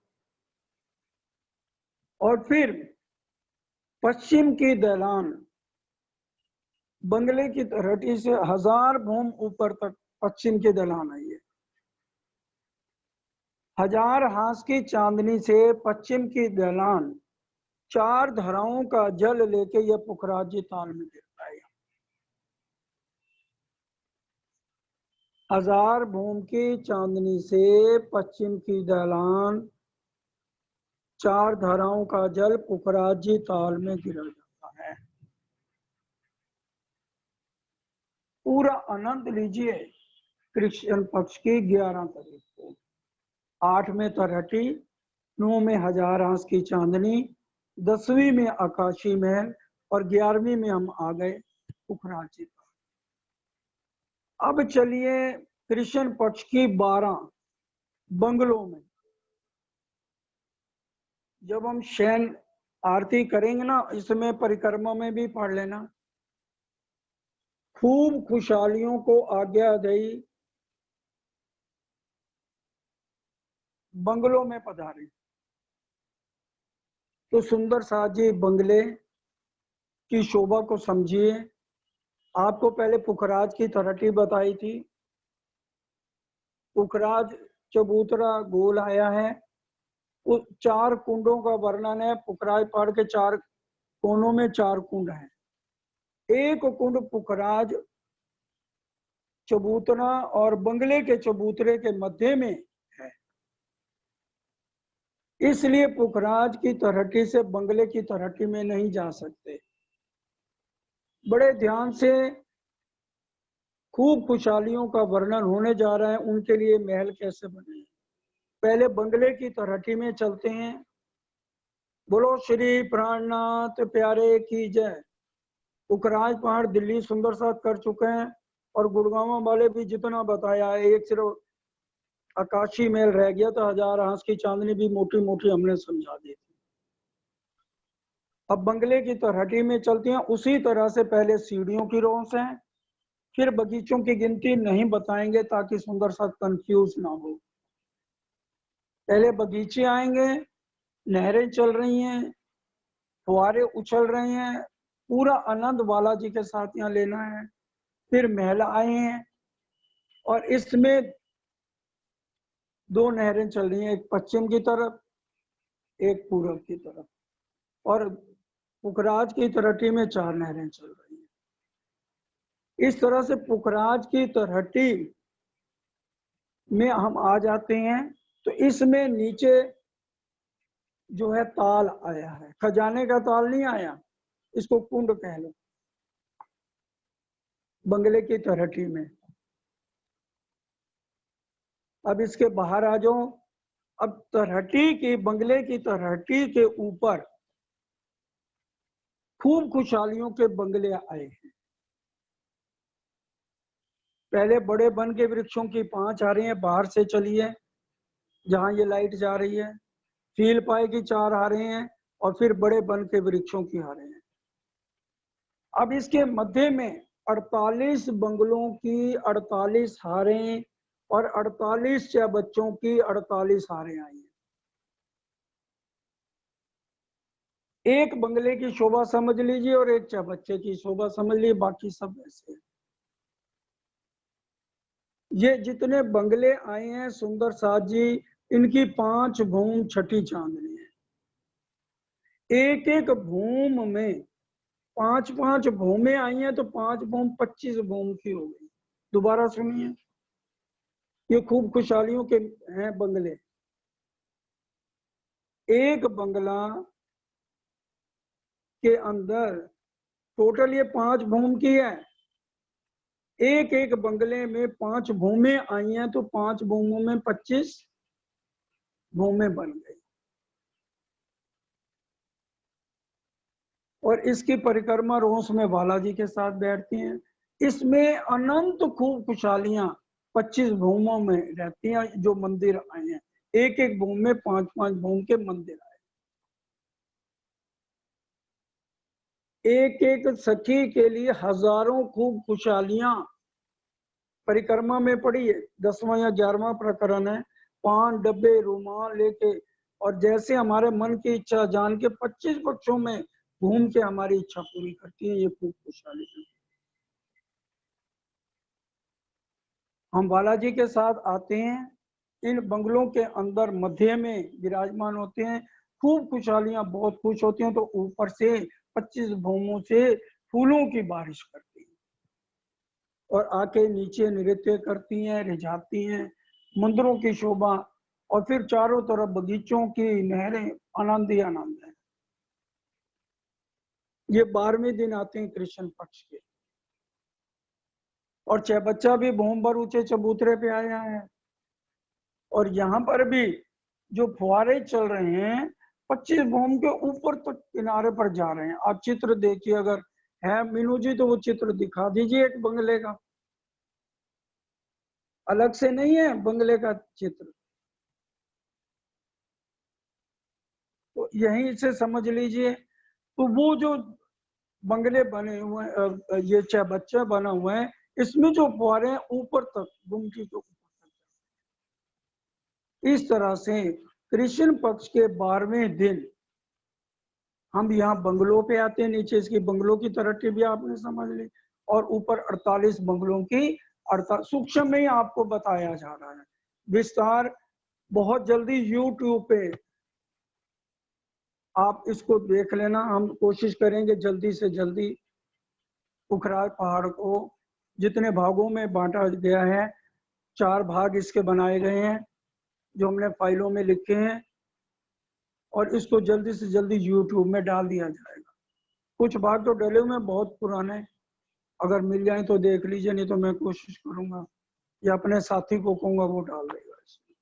और फिर पश्चिम की दैलान बंगले की तलहटी से 1000 भूम ऊपर तक पश्चिम की दैलान आई है। 1000 हाथ की चांदनी से पश्चिम की दैलान 4 धाराओं का जल लेके यह पुखराजी ताल में गिरता है। 1000 भूम की चांदनी से पश्चिम की दैलान 4 धाराओं का जल पुखराजी ताल में गिरा जाता है। पूरा आनंद लीजिए कृष्ण पक्ष की 11 तारीख को। 8 में तरहटी, 9 में 1000 हाथ की चांदनी, 10वीं में आकाशी महल, और 11वीं में हम आ गए पुखराजी ताल। अब चलिए कृष्ण पक्ष की 12 बंगलों में। जब हम शयन आरती करेंगे ना, इसमें परिक्रमा में भी पढ़ लेना, खूब खुशहालियों को आज्ञा दई बंगलों में पधारे। तो सुंदर साथ जी बंगले की शोभा को समझिए। आपको पहले पुखराज की तरहटी बताई थी। पुखराज चबूतरा गोल आया है, उस 4 कुंडों का वर्णन है। पुखराज पहाड़ के 4 कोनों में 4 कुंड हैं। एक कुंड पुखराज चबूतरा और बंगले के चबूतरे के मध्य में है, इसलिए पुखराज की तरहटी से बंगले की तरहटी में नहीं जा सकते। बड़े ध्यान से खूब खुशहालियों का वर्णन होने जा रहा है, उनके लिए महल कैसे बने। पहले बंगले की तरहटी में चलते हैं। बोलो श्री प्राणनाथ प्यारे की जय। पुखराज पहाड़ दिल्ली सुंदर साथ कर चुके हैं, और गुड़गांव वाले भी जितना बताया है, एक सिर्फ आकाशी महल रह गया तो 1000 हांस की चांदनी भी मोटी मोटी हमने समझा दी थी। अब बंगले की तलहटी में चलती हैं, उसी तरह से पहले सीढ़ियों की रोस है, फिर बगीचों की गिनती नहीं बताएंगे ताकि सुंदर सा कंफ्यूज ना हो। पहले बगीचे आएंगे, नहरें चल रही हैं, फुहारे उछल रहे हैं, पूरा आनंद बालाजी के साथ यहाँ लेना है। फिर महल आए हैं और इसमें 2 नहरें चल रही हैं, एक पश्चिम की तरफ, एक पूर्व की तरफ, और पुखराज की तलहटी में 4 नहरें चल रही हैं। इस तरह से पुखराज की तलहटी में हम आ जाते हैं तो इसमें नीचे जो है ताल आया है, खजाने का ताल नहीं आया, इसको कुंड कह लो, बंगले की तलहटी में। अब इसके बाहर आ जाओ। अब तलहटी की, बंगले की तलहटी के ऊपर खूब खुशहालियों के बंगले आए हैं। पहले बड़े वन के वृक्षों की 5 आ रही हैं, बाहर से चलिए जहां ये लाइट जा रही है, फील पाए की 4 आ रहे हैं, और फिर बड़े वन के वृक्षों की आ रहे हैं। अब इसके मध्य में 48 बंगलों की 48 हारें और 48 चा बच्चों की 48 हारें आई हैं। एक बंगले की शोभा समझ लीजिए और एक चा बच्चे की शोभा समझ लीजिए, बाकी सब ऐसे हैं। ये जितने बंगले आए हैं सुंदर साथ जी, इनकी 5 भूम छठी चांदनी है। एक एक भूम में 5-5 भूमें आई हैं तो 5 भूम 25 भूम की हो गई। दोबारा सुनिए, ये खूब खुशहालियों के हैं बंगले। एक बंगला के अंदर टोटल ये 5 भूम की है। एक एक बंगले में 5 भूमें आई हैं तो 5 भूमों में 25 भूमें बन गई। और इसकी परिक्रमा रोस में बालाजी के साथ बैठती हैं। इसमें अनंत खूब खुशहालियां 25 भूमों में रहती हैं जो मंदिर आए हैं। एक एक भूम में 5-5 भूम के मंदिर आए। एक एक सखी के लिए हजारों खूब खुशहालियां परिक्रमा में पड़ी है। 10वां या 11वां प्रकरण है। 5 डब्बे रुमाल लेके और जैसे हमारे मन की इच्छा जान के 25 पक्षों में घूम के हमारी इच्छा पूरी करती है। ये खूब खुशहाली है। हम बालाजी के साथ आते हैं, इन बंगलों के अंदर मध्य में विराजमान होते हैं। खूब खुशहालियां, बहुत खुश होती हैं तो ऊपर से 25 भूमों से फूलों की बारिश करती हैं और आके नीचे नृत्य करती हैं, रिझाती हैं, मंदिरों की शोभा, और फिर चारों तरफ बगीचों की नहरें, आनंद ही आनंद है। ये 12वें दिन आते हैं कृष्ण पक्ष के, और बच्चा भी भूम भर ऊंचे चबूतरे पे आया है। और यहाँ पर भी जो फुहारे चल रहे हैं 25 भूम के ऊपर तक किनारे पर जा रहे हैं। आप चित्र देखिए, अगर है मीनू जी तो वो चित्र दिखा दीजिए एक बंगले का, अलग से नहीं है बंगले का चित्र। तो यहीं से समझ लीजिए। तो वो जो बंगले बने हुए हैं, ये बच्चा बना हुआ है, इसमें जो फुहारे हैं ऊपर तक, गुमटी के ऊपर तक। इस तरह से कृष्ण पक्ष के 12वें दिन हम यहाँ बंगलों पे आते हैं। नीचे इसकी बंगलों की तलहटी भी आपने समझ ली, और ऊपर 48 बंगलों की 48 सूक्ष्म में ही आपको बताया जा रहा है। विस्तार बहुत जल्दी YouTube पे आप इसको देख लेना। हम कोशिश करेंगे जल्दी से जल्दी पुखराज पहाड़ को जितने भागों में बांटा गया है, 4 भाग इसके बनाए गए हैं जो हमने फाइलों में लिखे हैं, और इसको जल्दी से जल्दी YouTube में डाल दिया जाएगा। कुछ भाग तो डले हुए हैं, बहुत पुराने, अगर मिल जाए तो देख लीजिए, नहीं तो मैं कोशिश करूंगा या अपने साथी को कहूंगा वो डाल देगा इसमें।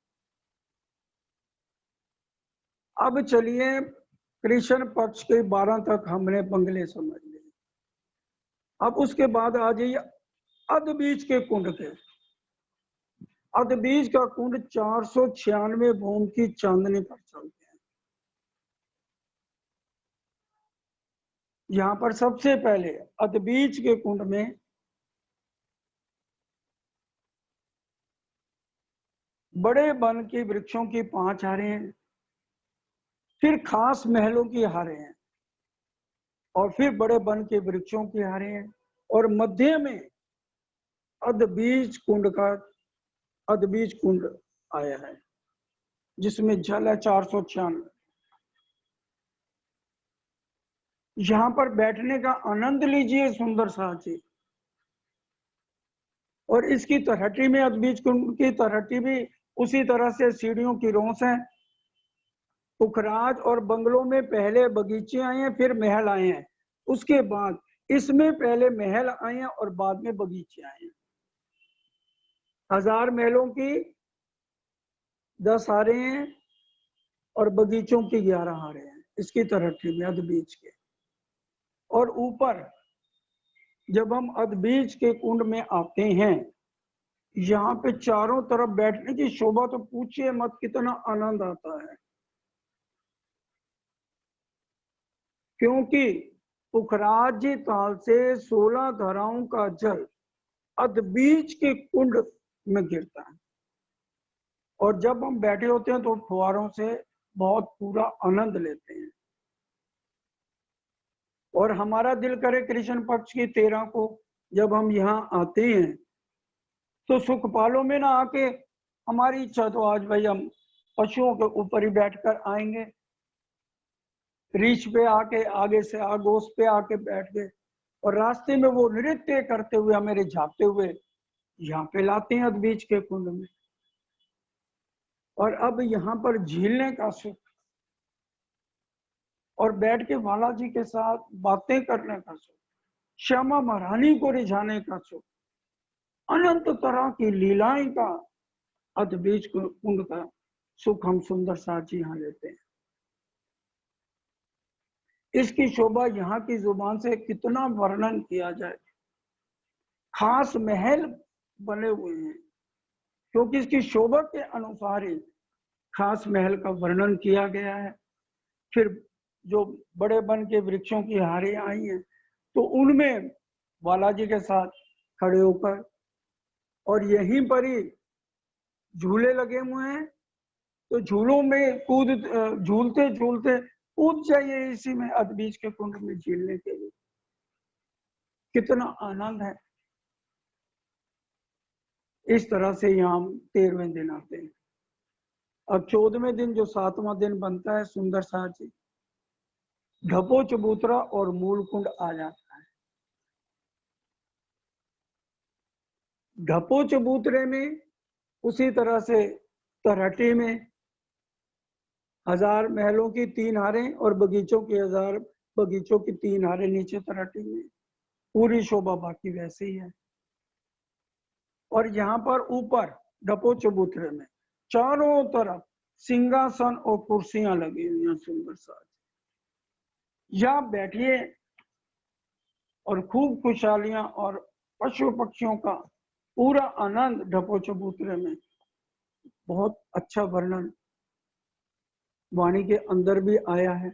अब चलिए, कृष्ण पक्ष के 12 तक हमने बंगले समझ लिए। अब उसके बाद आ जाइए अध बीच के कुंड के। अदबीज का कुंड 496 भूम की चांदनी पर चलते हैं। यहाँ पर सबसे पहले अदबीज के कुंड में बड़े वन के वृक्षों की 5 हारें हैं, फिर खास महलों की हारें हैं, और फिर बड़े वन के वृक्षों की हारें हैं, और मध्य में अदबीज कुंड आया है जिसमें जल है 496। यहाँ पर बैठने का आनंद लीजिए सुंदर साथ जी। और इसकी तरहटी में अदबीज कुंड की तरहटी भी उसी तरह से सीढ़ियों की रोंस है। पुखराज और बंगलों में पहले बगीचे आए हैं, फिर महल आए हैं, उसके बाद इसमें पहले महल आए हैं और बाद में बगीचे आए हैं। 1000 महलों की 10 हारें हैं और बगीचों की 11 हारें हैं इसकी तरहटी में अदबीज के। और ऊपर जब हम अदबीज के कुंड में आते हैं, यहाँ पे चारों तरफ बैठने की शोभा तो पूछिए मत, कितना आनंद आता है। क्योंकि पुखराज ताल से 16 धाराओं का जल अदबीज के कुंड में गिरता है, और जब हम बैठे होते हैं तो फुहारों से बहुत पूरा आनंद लेते हैं। और हमारा दिल करे कृष्ण पक्ष की 13 को जब हम यहाँ आते हैं तो सुखपालों में ना आके हमारी इच्छा तो आज भाई हम पशुओं के ऊपर ही बैठकर आएंगे, रीछ पे आके आगे से आगोश पे आके बैठ गए, और रास्ते में वो नृत्य करते हुए हमें झापते हुए यहाँ पे लाते हैं अदबीज के कुंड में। और अब यहाँ पर झीलने का सुख और बैठ के बालाजी के साथ बातें करने का सुख, श्यामा महारानी को रिझाने का सुख, अनंत तरह की लीलाएं का अदबीज कुंड का सुख हम सुंदर साथ जी यहाँ लेते हैं। इसकी शोभा यहाँ की जुबान से कितना वर्णन किया जाए। खास महल बने हुए हैं क्योंकि इसकी शोभा के अनुसार ही खास महल का वर्णन किया गया है। फिर जो बड़े वन के वृक्षों की हारें आई हैं तो उनमें बालाजी के साथ खड़े होकर, और यहीं पर ही झूले लगे हुए हैं तो झूलों में झूलते झूलते कूद जाइए इसी में अदबीज के कुंड में झीलने के लिए, कितना आनंद है। इस तरह से यहाँ हम 13वें दिन आते हैं। अब 14वें दिन जो 7वां दिन बनता है सुंदर साथ जी, ढपो चबूतरा और मूल कुंड आ जाता है। ढपो चबूतरे में उसी तरह से तरहटी में 1000 महलों की 3 हारें और बगीचों की 3 हारें नीचे तरहटी में, पूरी शोभा बाकी वैसे ही है। और यहाँ पर ऊपर ढपो चबूतरे में चारों तरफ सिंहासन और कुर्सियां लगी हुई हैं सुंदर साथ। यहाँ बैठिए और खूब खुशहालियां और पशु पक्षियों का पूरा आनंद ढपो चबूतरे में। बहुत अच्छा वर्णन वाणी के अंदर भी आया है।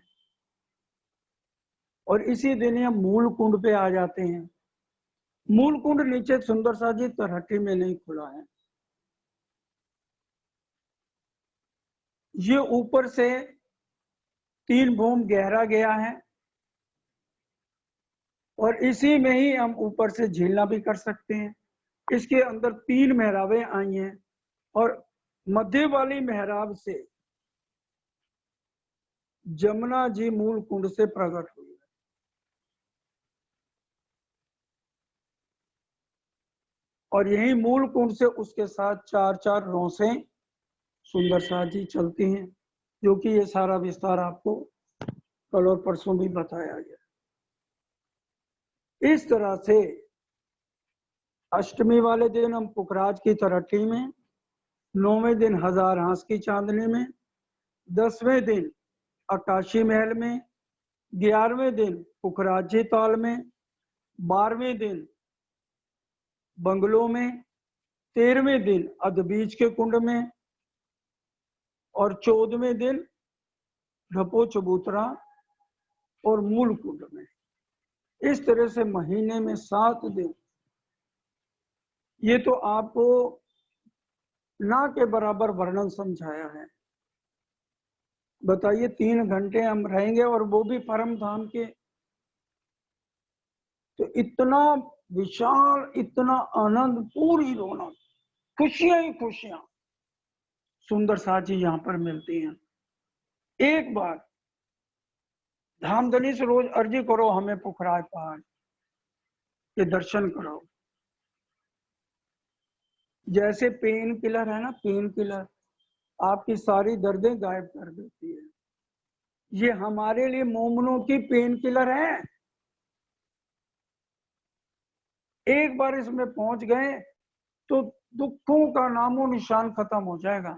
और इसी दिन ये मूल कुंड पे आ जाते हैं। मूल कुंड नीचे सुंदर सा जी तरहटी में नहीं खुला है, ये ऊपर से 3 भूम गहरा गया है और इसी में ही हम ऊपर से झीलना भी कर सकते हैं। इसके अंदर 3 मेहराबें आई हैं और मध्य वाली मेहराब से जमुना जी मूल कुंड से प्रकट हुई है। और यही मूल कुंड से उसके साथ 4-4 रोसें सुंदर साथ जी चलती हैं, जो कि ये सारा विस्तार आपको कल और परसों भी बताया गया। इस तरह से अष्टमी वाले दिन हम पुखराज की तरहटी में, 9वें दिन 1000 हांस की चांदनी में, 10वें दिन आकाशी महल में, 11वें दिन पुखराजी ताल में, 12वें दिन बंगलों में, 13वें दिन अधबीज के कुंड में और 14वें दिन ढपो चबूतरा और मूल कुंड में। इस तरह से महीने में 7 दिन। ये तो आपको ना के बराबर वर्णन समझाया है। बताइए 3 घंटे हम रहेंगे और वो भी परम धाम के, तो इतना विशाल, इतना आनंद, पूरी रौनक, खुशियां ही खुशियां सुंदर साथ ही यहाँ पर मिलती हैं। एक बार धामधनी से रोज अर्जी करो, हमें पुखराज पहाड़ के दर्शन करो। जैसे पेन किलर है ना, पेन किलर आपकी सारी दर्दें गायब कर देती है, ये हमारे लिए मोमनों की पेन किलर है। एक बार इसमें पहुंच गए तो दुखों का नामो निशान खत्म हो जाएगा।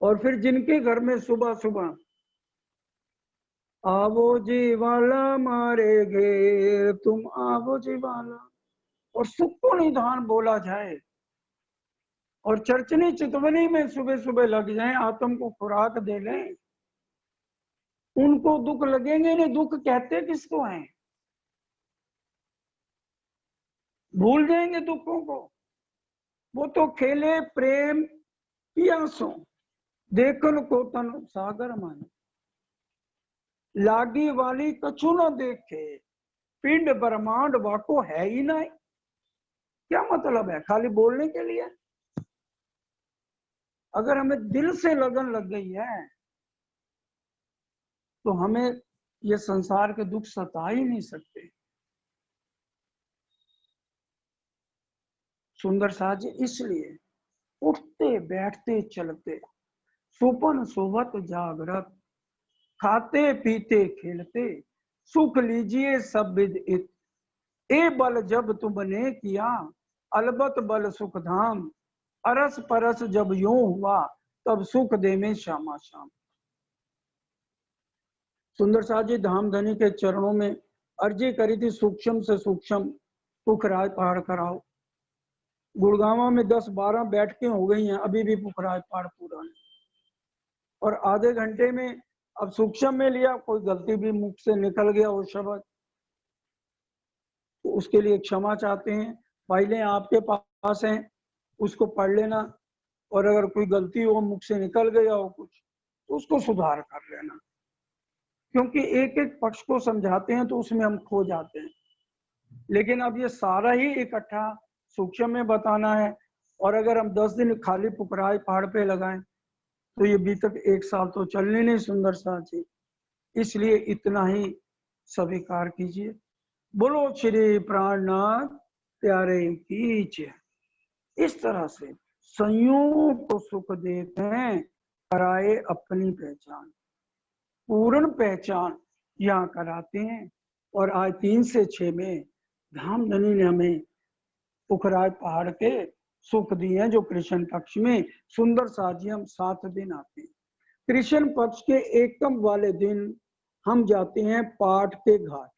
और फिर जिनके घर में सुबह सुबह आवो जी वाला मारे घेर, तुम आवो जी वाला, और सुक्को निधान बोला जाए और चर्चनी चितवनी में सुबह सुबह लग जाएं, आत्म को खुराक दे लें, उनको दुख लगेंगे नहीं। दुख कहते किसको हैं? भूल जाएंगे दुखों को। वो तो खेले प्रेम पियासों, देखन को तन सागर माने, लागी वाली कछु न देखे, पिंड ब्रह्मांड वाको है ही नहीं। क्या मतलब है? खाली बोलने के लिए? अगर हमें दिल से लगन लग गई है तो हमें ये संसार के दुख सता ही नहीं सकते। सुंदर साज इसलिए उठते बैठते चलते, सुपन सोवत जागरत, खाते पीते खेलते, सुख लीजिए सब विद इत, ए बल जब तुमने किया, अलबत बल सुख धाम, अरस परस जब यूं हुआ, तब सुख दे में श्यामा श्याम। सुंदर साजी धामधनी के चरणों में अर्जी करी थी, सूक्ष्म से सूक्ष्म पुखराज पहाड़ कराओ। गुड़गांव में 10-12 बैठकें हो गई हैं, अभी भी पुखराज पहाड़ पूरा नहीं। और आधे घंटे में अब सूक्ष्म में लिया, कोई गलती भी मुख से निकल गया वो शब्द, तो उसके लिए क्षमा चाहते हैं। फाइलें आपके पास हैं, उसको पढ़ लेना, और अगर कोई गलती हो, मुख से निकल गया हो कुछ, तो उसको सुधार कर लेना। क्योंकि एक एक पक्ष को समझाते हैं तो उसमें हम खो जाते हैं। लेकिन अब ये सारा ही इकट्ठा सूक्ष्म में बताना है, और अगर हम 10 दिन खाली पुखराज पहाड़ पे लगाएं तो ये बीतक 1 साल तो चलने नहीं सुंदर साथ जी। इसलिए इतना ही स्वीकार कीजिए। बोलो श्री प्राणनाथ प्यारे की जय। इस तरह से संयोग को सुख देते हैं, कराए अपनी पहचान, पूर्ण पहचान यहाँ कराते हैं। और आज 3 से 6 में धामधनी ने हमें पुखराज पहाड़ के सुख दिए हैं, जो कृष्ण पक्ष में सुंदर साजी हम 7 दिन आते हैं। कृष्ण पक्ष के एकम वाले दिन हम जाते हैं पाट के घाट,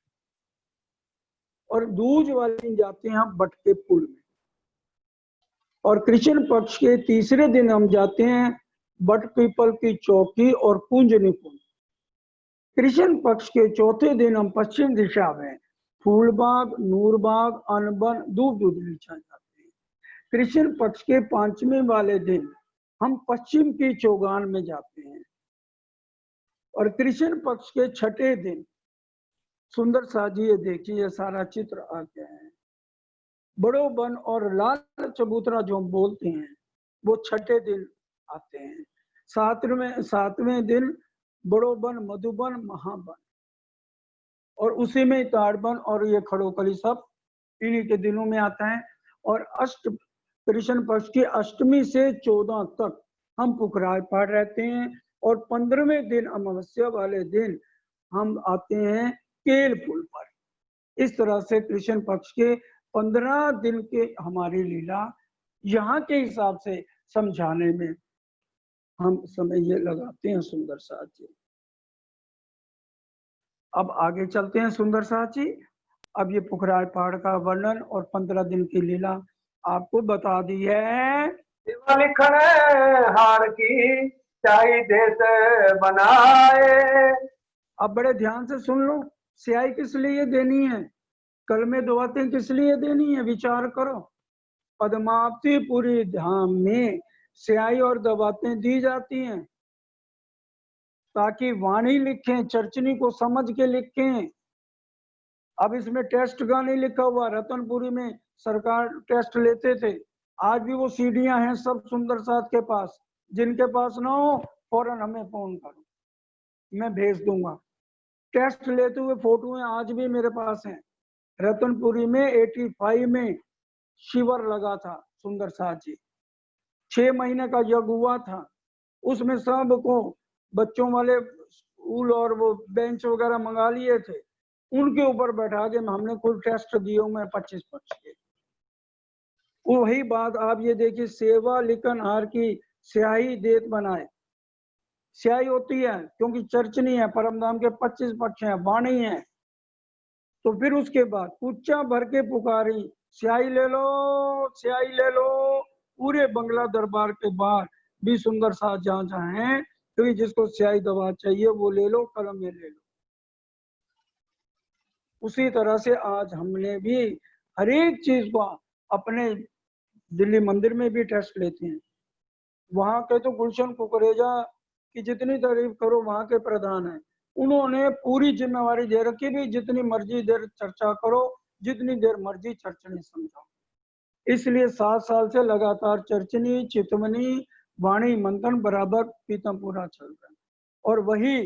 और दूज वाले दिन जाते हैं हम बट के पुल में, और कृष्ण पक्ष के तीसरे दिन हम जाते हैं बट पीपल की चौकी और कुंज निकुंज। कृष्ण पक्ष के चौथे दिन हम पश्चिम दिशा में फूलबाग, नूरबाग, अनबन, दूध दूधलीचा जाते हैं। कृष्ण पक्ष के 5वें वाले दिन हम पश्चिम की चौगान में जाते हैं, और कृष्ण पक्ष के 6ठे दिन सुंदर साजी ये देखिए, ये सारा चित्र आ गया है। बड़ो बन और लाल चबूतरा जो हम बोलते हैं वो 6ठे दिन आते हैं। 7वें दिन बड़ो बन, मधुबन, महाबन, और उसी में ताड़बन और ये खड़ोकली सब इन्हीं के दिनों में आता है। और कृष्ण पक्ष की 8वीं से 14 तक हम पुखराज पहाड़ रहते हैं, और 15वें दिन अमावस्या वाले दिन हम आते हैं केल पुल पर। इस तरह से कृष्ण पक्ष के 15 दिन के हमारी लीला यहाँ के हिसाब से समझाने में हम समय ये लगाते हैं सुंदर साथ जी। अब आगे चलते हैं सुंदर साथ जी। अब ये पुखराज पहाड़ का वर्णन और 15 दिन की लीला आपको बता दी है। लिखन हार की स्याही देश बनाए। अब बड़े ध्यान से सुन लो, स्याही किस लिए देनी है, कल में दवातें किस लिए देनी है, विचार करो। पद्मावतीपुरी धाम में स्याही और दवातें दी जाती हैं ताकि वाणी लिखें, चर्चनी को समझ के लिखें। अब इसमें टेस्ट का नहीं लिखा हुआ, रतनपुरी में सरकार टेस्ट लेते थे, आज भी वो सीढ़ियां हैं सब सुंदर साथ के पास। जिनके पास ना हो फौरन हमें फोन करो, मैं भेज दूंगा। टेस्ट लेते हुए फोटोएं आज भी मेरे पास हैं। रतनपुरी में 85 में शिविर लगा था सुंदर साथ जी, 6 महीने का यज्ञ हुआ था। उसमें सबको बच्चों वाले स्कूल और वो बेंच वगैरह मंगा लिए थे, उनके ऊपर बैठा के हमने कुल टेस्ट दिए में 25 के। वही बात आप ये देखिए, सेवा लिखन हार की स्याही देत बनाए, स्याही होती है क्योंकि चर्चनी है, परमधाम के 25 पक्ष हैं, वाणी है। तो फिर उसके बाद उच्चा भर के पुकारी, स्याही ले लो, स्याही ले लो। पूरे बंगला दरबार के बाहर भी सुंदर साथ जहाँ जहाँ है, क्योंकि जिसको स्याही दवा चाहिए वो ले लो, कलम में ले लो। उसी तरह से आज हमने भी हर एक चीज को अपने दिल्ली मंदिर में भी टेस्ट लेते हैं। वहां के तो गुलशन कुकरेजा की जितनी तारीफ करो, वहां के प्रधान है, उन्होंने पूरी जिम्मेवारी दे रखी, भी जितनी मर्जी देर चर्चा करो, जितनी देर मर्जी चर्चनी समझाओ। इसलिए 7 साल से लगातार चर्चनी, चितवनी, वाणी मंथन बराबर पीतम पूरा चल रहा है। और वही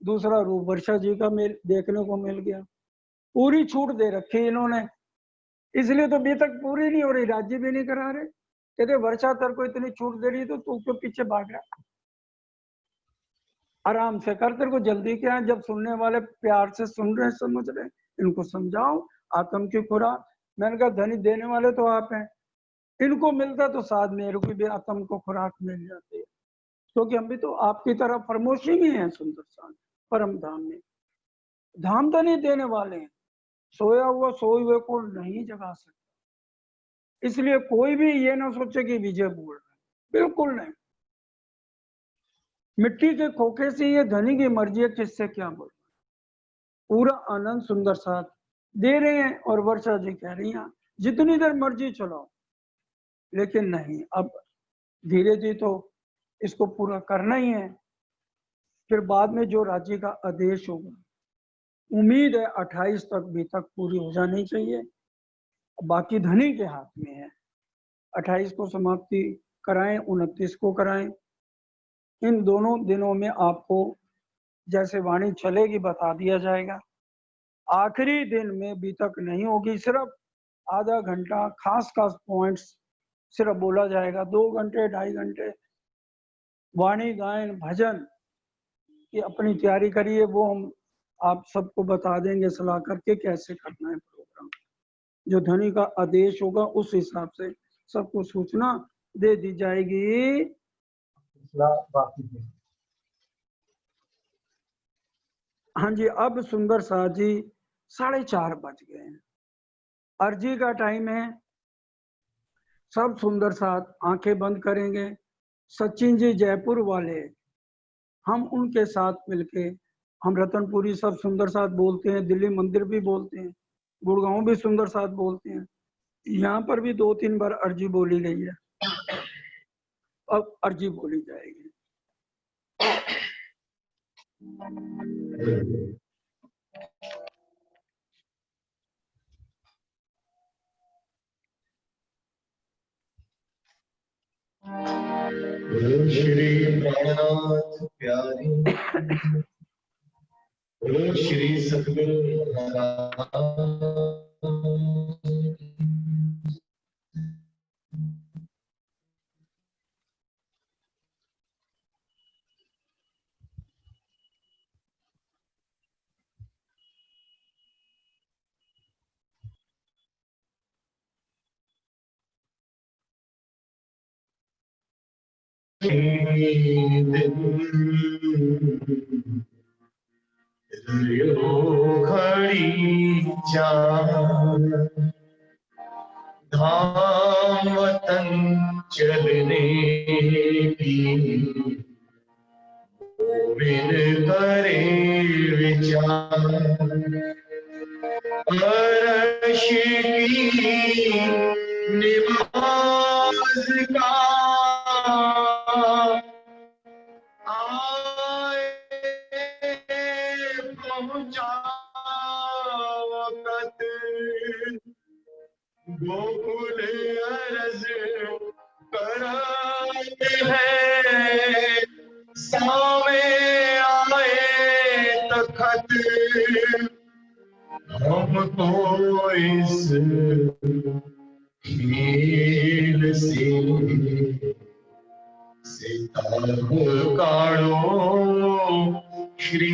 दूसरा रूप वर्षा जी का देखने को मिल गया। पूरी छूट दे रखी इन्होंने, इसलिए तो अभी तक पूरी नहीं हो रही, राज्य भी नहीं करा रहे। कहते वर्षा तर को इतनी छूट दे रही तो तू क्यों पीछे भाग रहा, आराम से कर, तेरे को जल्दी क्या है। जब सुनने वाले प्यार से सुन रहे, समझ रहे, इनको समझाओ आत्म की खुराक। मैंने कहा धनी देने वाले तो आप हैं, इनको मिलता तो साथ मेरे को भी आत्म को खुराक मिल जाती है, क्योंकि हम भी तो आपकी तरह फरमोशी में हैं सुंदर सा परम धाम में। धाम तो नहीं देने वाले हैं, सोया हुआ सोए हुए को नहीं जगा सकते। इसलिए कोई भी ये ना सोचे कि विजय बोल रहा है, बिल्कुल नहीं। मिट्टी के खोखे से ये धनी की मर्जी है, किससे क्या बोल, पूरा आनंद सुंदर साथ दे रहे हैं। और वर्षा जी कह रही हैं जितनी देर मर्जी चलाओ, लेकिन नहीं, अब धीरे धीरे तो इसको पूरा करना ही है। फिर बाद में जो राज्य का आदेश होगा, उम्मीद है 28 तक भी तक पूरी हो जानी चाहिए। बाकी धनी के हाथ में है, 28 को समाप्ति कराएं, 29 को कराएं। इन दोनों दिनों में आपको जैसे वाणी चलेगी बता दिया जाएगा। आखिरी दिन में भी तक नहीं होगी, सिर्फ आधा घंटा खास खास पॉइंट्स सिर्फ बोला जाएगा। 2 घंटे 2.5 घंटे वाणी गायन भजन की अपनी तैयारी करिए, वो हम आप सबको बता देंगे सलाह करके कैसे करना है प्रोग्राम। जो धनी का आदेश होगा उस हिसाब से सबको सूचना दे दी जाएगी। हाँ जी, अब सुंदर साथ जी 4:30 बज गए हैं, अर्जी का टाइम है। सब सुंदर साथ आंखें बंद करेंगे। सचिन जी जयपुर वाले, हम उनके साथ मिलके, हम रतनपुरी सब सुंदर साथ बोलते हैं, दिल्ली मंदिर भी बोलते हैं, गुड़गांव भी सुंदर साथ बोलते हैं, यहाँ पर भी 2-3 बार अर्जी बोली गई है, अब अर्जी बोली जाएगी। श्री प्राणनाथ प्यारी, श्री सतगुरु महाराज। खड़ी चाल धाम वतन चलने की बिन करे विचार अर्श की निवाज का आए पहुंचा वक़्त गोकुल अर्ज कराते हैं सामे आए तखत हमको इस खेल से सिताब काढ़ो श्री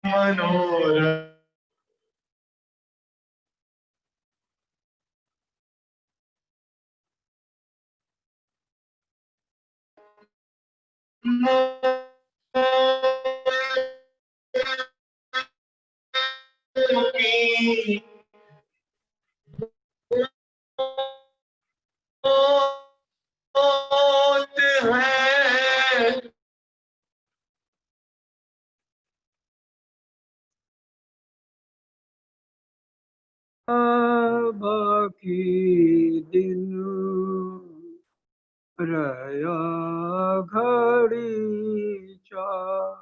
मनोरम की होत है बाकी दिन रया घड़ी चार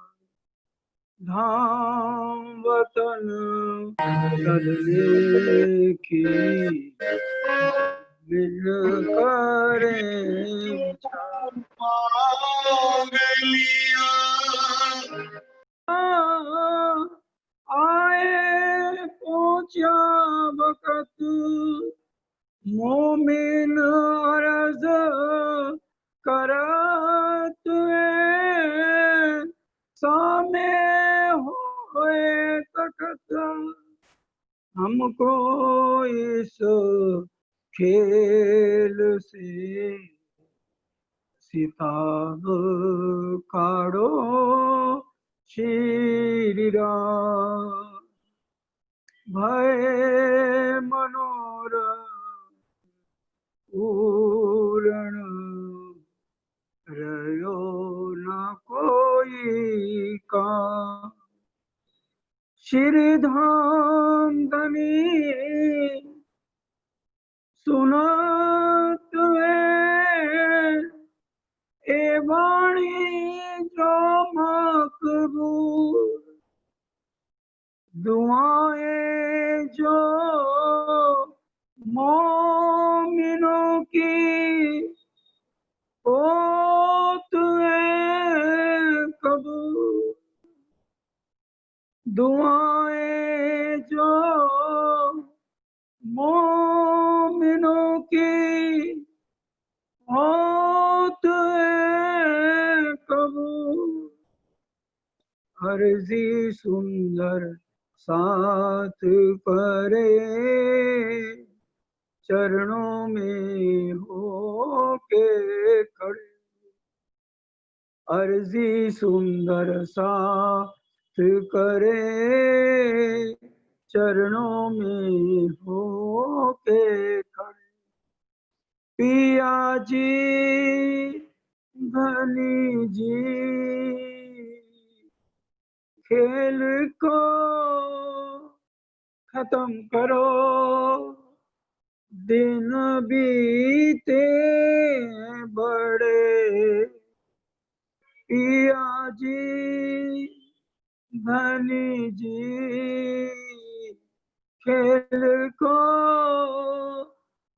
धाम वतन चलने की बिन करे मांग लिया आए पहुंचा वक़्त मोमिन अर्ज करत है सामे होए तखत हमको इस खेल से सिताब काढ़ो श्री राम भय मनोरम पूर्ण रयो न कोई का श्री धाम धनी सुनत है ए वाणी जो मकबूल दुआएं जो मोमिनों की होत है कबूल दुआएं जो मोमिनों की होत है कबूल अर्जी सुंदर साथ करे चरणों में हो के खड़े अर्जी सुंदर साथ करे चरणों में हो के खड़े पिया जी धनी जी खेल को खत्म करो दिन बीते बड़े पिया जी धनी जी खेल को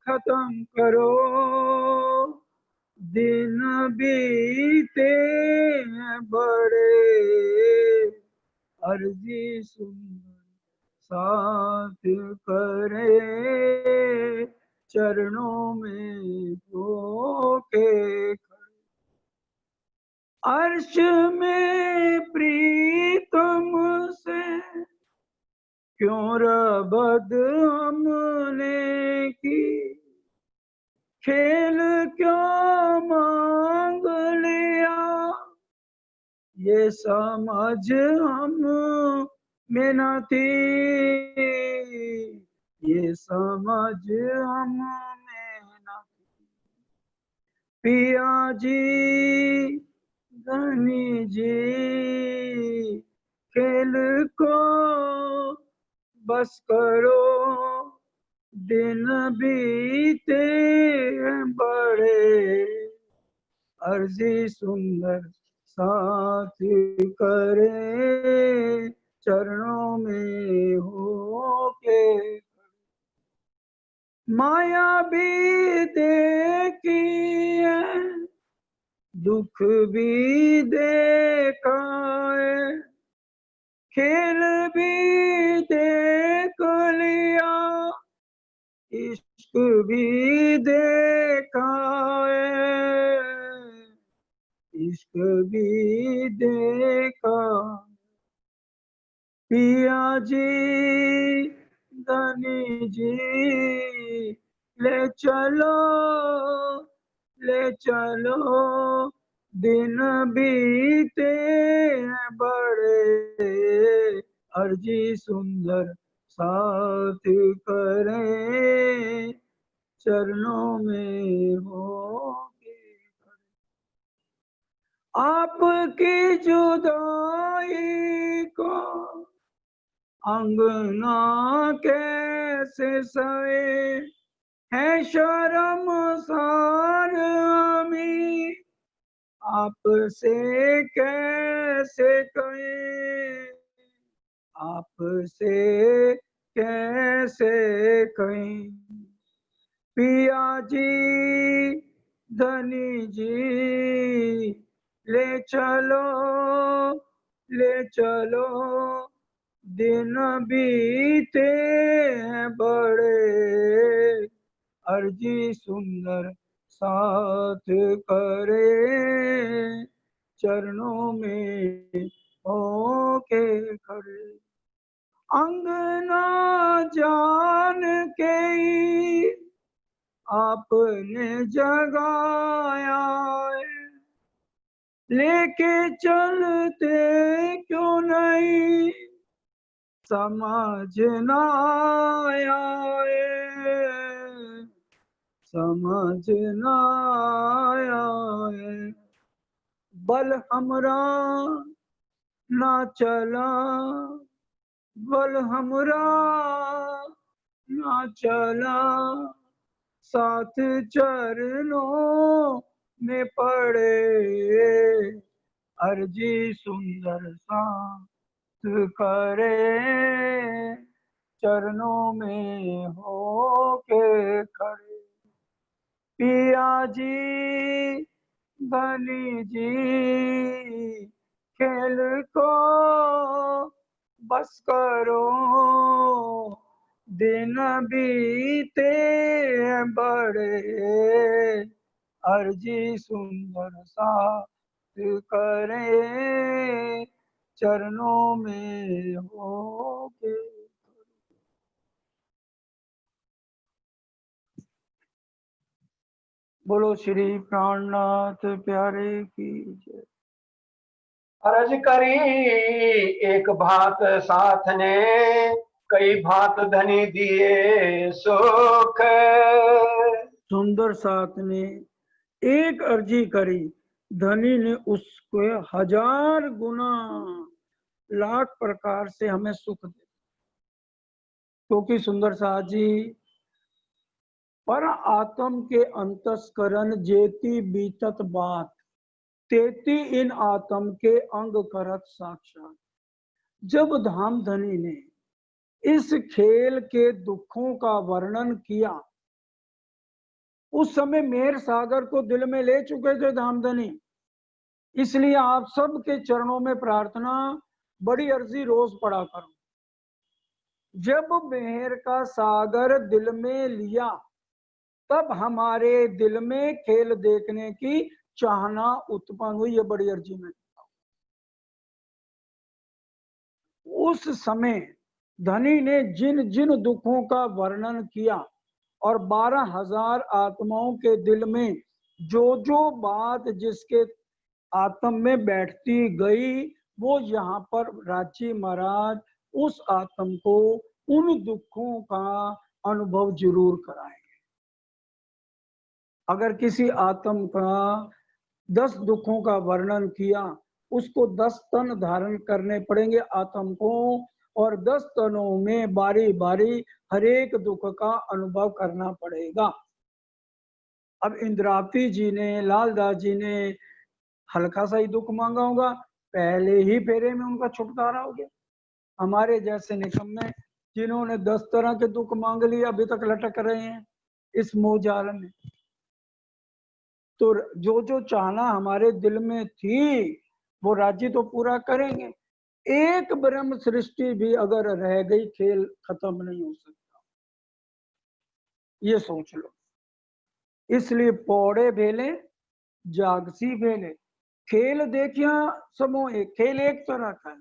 खत्म करो दिन बीते बड़े अर्जी सुंदर साथ करे चरणों में हो के खड़े अर्श में प्रीतम से क्यों रबद हमने की, खेल क्यों मांग लिया, ये समझ हम में न थी, ये समझ हम में न थी। पिया जी धनी जी खेल को बस करो, दिन बीते बड़े, अर्जी सुंदर साथ करे, चरणों में हो के। माया भी देखी है, दुख भी देखा है, खेल भी देख लिया, इश्क भी देखा है, इश्क भी देखा। पिया जी धनी जी ले चलो, ले चलो, दिन बीते हैं बड़े, अर्जी सुंदर साथ करें, चरणों में होके खड़े। आपकी जुदाई को अंगना कैसे सहे, है शर्मसार हमें, आपसे कैसे कहें, आपसे कैसे कहें। पिया जी धनी जी ले चलो, ले चलो, दिन बीते हैं बड़े, अर्जी सुंदर साथ करे, चरणों में होके खड़े। अंगना जान के ही आपने जगाया है, लेके चलते क्यों नहीं, समझ ना आया है, समझ ना आया है। बल हमरा ना चला, बल हमरा ना चला, साथ चरणों में पड़े, अर्जी सुंदर साथ करे, चरणों में होके खड़े। पिया जी धनी जी खेल को बस करो, दिन बीते बड़े, अर्जी सुंदर साथ करे, चरणों में होके। बोलो श्री प्राणनाथ प्यारे की जय। अर्ज करी एक भात साथ ने, कई भात धनी दिए सुख। सुंदर साथ ने एक अर्जी करी, धनी ने उसको 1000 गुना लाख प्रकार से हमें सुख दे। क्योंकि सुंदर साथ जी पर आत्म के अंतस्करण जेती बीतत बात, तेती इन आत्म के अंग करत साक्षात। जब धाम धनी ने इस खेल के दुखों का वर्णन किया, उस समय मेहर सागर को दिल में ले चुके थे धामधनी। इसलिए आप सब के चरणों में प्रार्थना, बड़ी अर्जी रोज पढ़ा करो। जब मेहर का सागर दिल में लिया, तब हमारे दिल में खेल देखने की चाहना उत्पन्न हुई। ये बड़ी अर्जी में उस समय धनी ने जिन जिन दुखों का वर्णन किया और 12,000 आत्माओं के दिल में जो जो बात जिसके आत्म में बैठती गई, वो यहाँ पर रांची महाराज उस आत्म को उन दुखों का अनुभव जरूर कराएंगे। अगर किसी आत्म का 10 दुखों का वर्णन किया, उसको 10 तन धारण करने पड़ेंगे आत्म को, और 10 तनों में बारी बारी हर एक दुख का अनुभव करना पड़ेगा। अब इंद्रावती जी ने, लालदास जी ने हल्का सा ही दुख मांगा होगा, पहले ही फेरे में उनका छुटकारा हो गया। हमारे जैसे निकम्मे जिन्होंने 10 तरह के दुख मांग लिए, अभी तक लटक रहे हैं इस मोह जाल में। तो जो जो चाहना हमारे दिल में थी, वो राज्य तो पूरा करेंगे। एक ब्रह्म सृष्टि भी अगर रह गई, खेल खत्म नहीं हो सकता, ये सोच लो। इसलिए पौड़े भेले जागसी भेले, खेल देखिया समो एक, खेल एक तरह का है,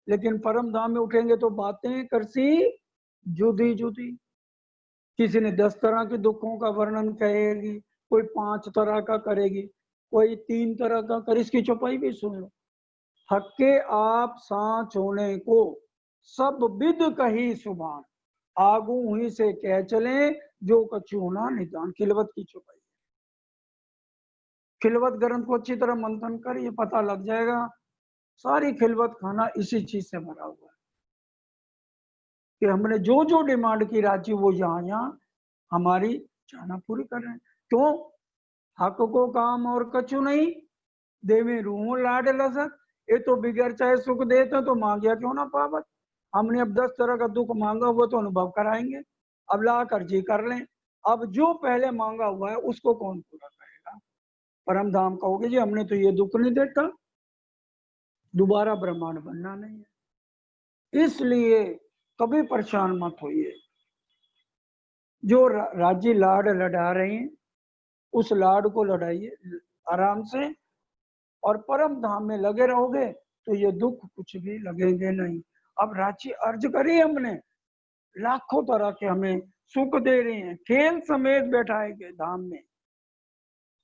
लेकिन परम धाम में उठेंगे तो बातें करसी जुदी जुदी। किसी ने 10 तरह के दुखों का वर्णन कहेगी, कोई 5 तरह का करेगी, कोई 3 तरह का कर। इसकी चौपाई भी सुन लो। हक्के आप सांच होने को सब विद कही सुभान, आगू हुई से कह चले जो कछु होना निदान। खिलवत की चौपाई। खिलवत ग्रंथ को अच्छी तरह मंथन कर, ये पता लग जाएगा सारी खिलवत खाना इसी चीज से भरा हुआ है कि हमने जो जो डिमांड की राज्य वो यहाँ हमारी चाहना पूरी कर रहे हैं। क्यों? हक को काम और कछु नहीं, देवे रूह लाड लसक, ये तो बिगड़ चाहे सुख देते तो मांगिया क्यों ना पावत। हमने अब 10 तरह का दुख मांगा हुआ तो अनुभव कराएंगे, अब ला कर जी कर लें। अब जो पहले मांगा हुआ है उसको कौन पूरा करेगा? परम धाम कहोगे जी हमने तो ये दुख नहीं देखा, दोबारा ब्रह्मांड बनना नहीं है। इसलिए कभी परेशान मत होइए। जो राज्य लाड लड़ा रहे हैं उस लाड को लड़ाइए आराम से, और परम धाम में लगे रहोगे तो ये दुख कुछ भी लगेंगे नहीं। अब रांची अर्ज करी हमने, लाखों तरह के हमें सुख दे रहे हैं, खेल समेत बैठाएंगे धाम में।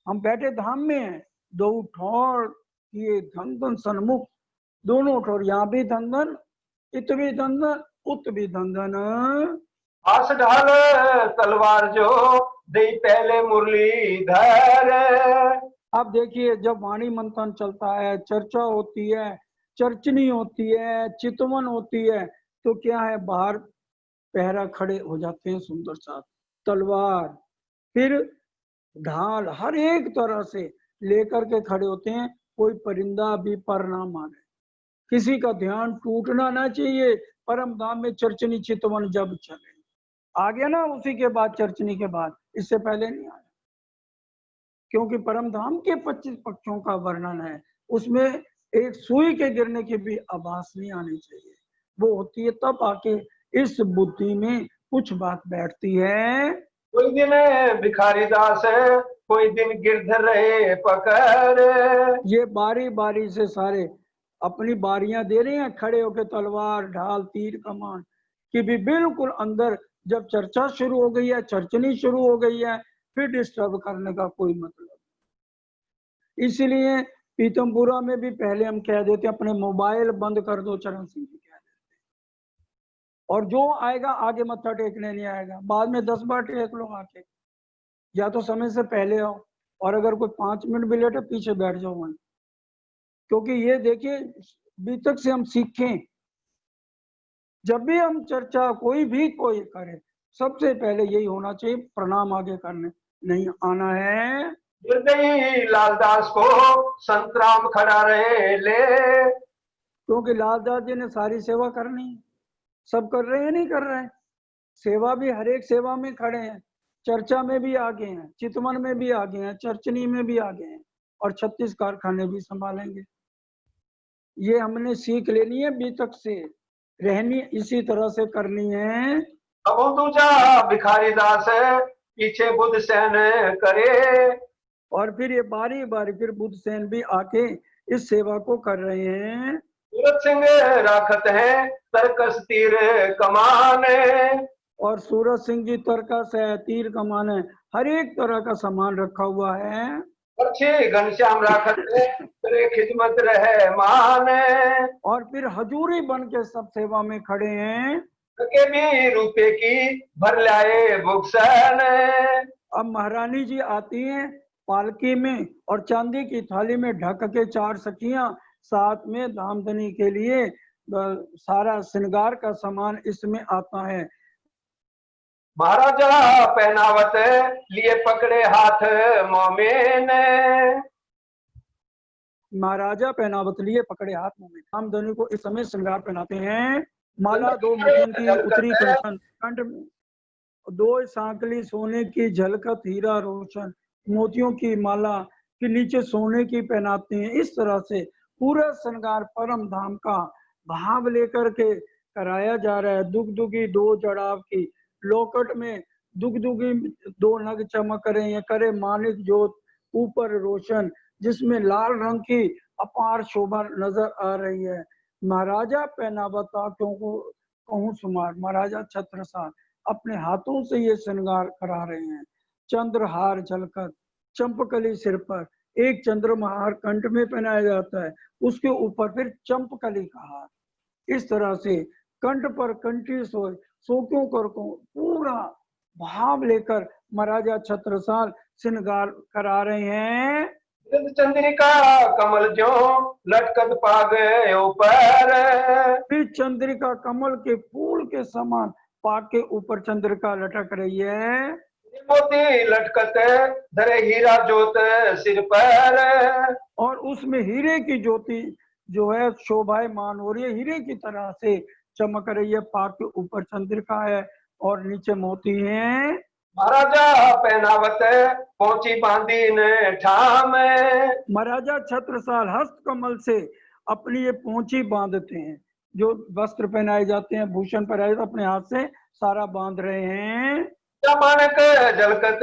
हम बैठे धाम में हैं, दो ठोर किए धन धन सन्मुख, दोनों ठोर, यहाँ भी धन धन, इत भी धन धन, उत भी धन धन। आस ढाल तलवार जो दे पहले मुरलीधर। अब देखिए, जब वाणी मंथन चलता है, चर्चा होती है, चर्चनी होती है, चितवन होती है, तो क्या है, बाहर पहरा खड़े हो जाते हैं सुंदर साथ, तलवार फिर ढाल हर एक तरह से लेकर के खड़े होते हैं। कोई परिंदा भी पर ना मारे, किसी का ध्यान टूटना ना चाहिए। परम धाम में चर्चनी चितवन जब चले, आ गया ना उसी के बाद, चर्चनी के बाद, इससे पहले नहीं आया। क्योंकि परम धाम के 25 पक्षों का वर्णन है, उसमें एक सुई के गिरने की भी आभास नहीं आनी चाहिए। वो होती है तब आके इस बुद्धि में कुछ बात बैठती है। कोई दिन भिखारी दास, कोई दिन गिरधर रहे पकड़। ये बारी बारी से सारे अपनी बारियां दे रहे हैं, खड़े होके तलवार ढाल तीर कमान की भी बिल्कुल अंदर। जब चर्चा शुरू हो गई है, चर्चनी शुरू हो गई है, फिर डिस्टर्ब करने का कोई मतलब। इसलिए पीतमपुरा में भी पहले हम कह देते अपने मोबाइल बंद कर दो, चरण सिंह जी कह देते, और जो आएगा आगे मत्था टेकने नहीं आएगा, बाद में 10 बार टेक लो आके। या तो समय से पहले आओ, और अगर कोई 5 मिनट भी लेट है पीछे बैठ जाओ वहीं। क्योंकि ये देखिए, बीतक से हम सीखें, जब भी हम चर्चा कोई करे, सबसे पहले यही होना चाहिए, प्रणाम आगे करने नहीं आना है। हृदय लालदास को संतराम खड़ा रहे ले। क्योंकि लालदास जी ने सारी सेवा करनी, सब कर रहे हैं नहीं कर रहे हैं, सेवा भी हर एक सेवा में खड़े हैं, चर्चा में भी आगे हैं, चितवन में भी आगे हैं, चर्चनी में भी आगे हैं, और 36 कारखाने भी संभालेंगे। ये हमने सीख लेनी है, बीतक से रहनी इसी तरह से करनी है। अब दूजा भिखारी दास, पीछे बुद्ध सेन करे। और फिर ये बारी बारी फिर बुद्ध सेन भी आके इस सेवा को कर रहे हैं। सूरत सिंह राखत है तरकस तीर कमाने, और सूरज सिंह जी तरकस है, तीर कमान है, हर एक तरह का सामान रखा हुआ है। अच्छे घनश्याम राखत तेरे खिदमत रहे माने, और फिर हजूरी बन के सब सेवा में खड़े हैं। के भी रुपए की भर लाए बुक्सन। अब महारानी जी आती हैं पालकी में और चांदी की थाली में ढक के 4 सखियां, साथ में धामधनी के लिए सारा श्रृंगार का सामान इसमें आता है। महाराजा पहनावत लिए पकड़े हाथ मोमेन, महाराजा पहनावत लिए पकड़े हाथ मोमेन। धामधनी को इस समय श्रृंगार पहनाते हैं। माला 2 मोतियों की उतरी कंठन, कंठ में 2 सांकली सोने की झलकत हीरा रोशन, मोतियों की माला के नीचे सोने की पहनाते हैं। इस तरह से पूरा श्रृंगार परम धाम का भाव लेकर के कराया जा रहा है। दुगदुगी 2 जड़ाव की लोकट में दुगदुगी 2 नग चमक रहे हैं, करे मानिक जोत ऊपर रोशन, जिसमें लाल रंग की अपार शोभा नजर आ रही है। महाराजा पहनावता क्यों कहूँ सुमार, महाराजा छत्रसाल अपने हाथों से ये श्रृंगार करा रहे हैं। चंद्रहार झलकत, चंपकली सिर पर, एक चंद्रमहार कंठ में पहनाया जाता है, उसके ऊपर फिर चंपकली का हार। इस तरह से कंठ पर कंठी सोए, सो क्यों कर को पूरा भाव लेकर महाराजा छत्रसाल श्रृंगार करा रहे हैं। चंद्रिका कमल जो लटकत पागे ऊपर, फिर चंद्रिका कमल के फूल के समान पाग के ऊपर चंद्रिका लटक रही है। मोती लटकत धरे हीरा जोत सिर पर, और उसमें हीरे की ज्योति जो है शोभायमान हो रही है, हीरे की तरह से चमक रही है। पाग के ऊपर चंद्रिका है और नीचे मोती हैं। महाराजा पहनावत पहुंची बांधी ने ठाम, महाराजा छत्रसाल हस्त कमल से अपनी ये पहुंची बांधते हैं, जो वस्त्र पहनाए जाते हैं, भूषण पहनाए जाते हैं, अपने हाथ से सारा बांध रहे हैं। मानक झलकत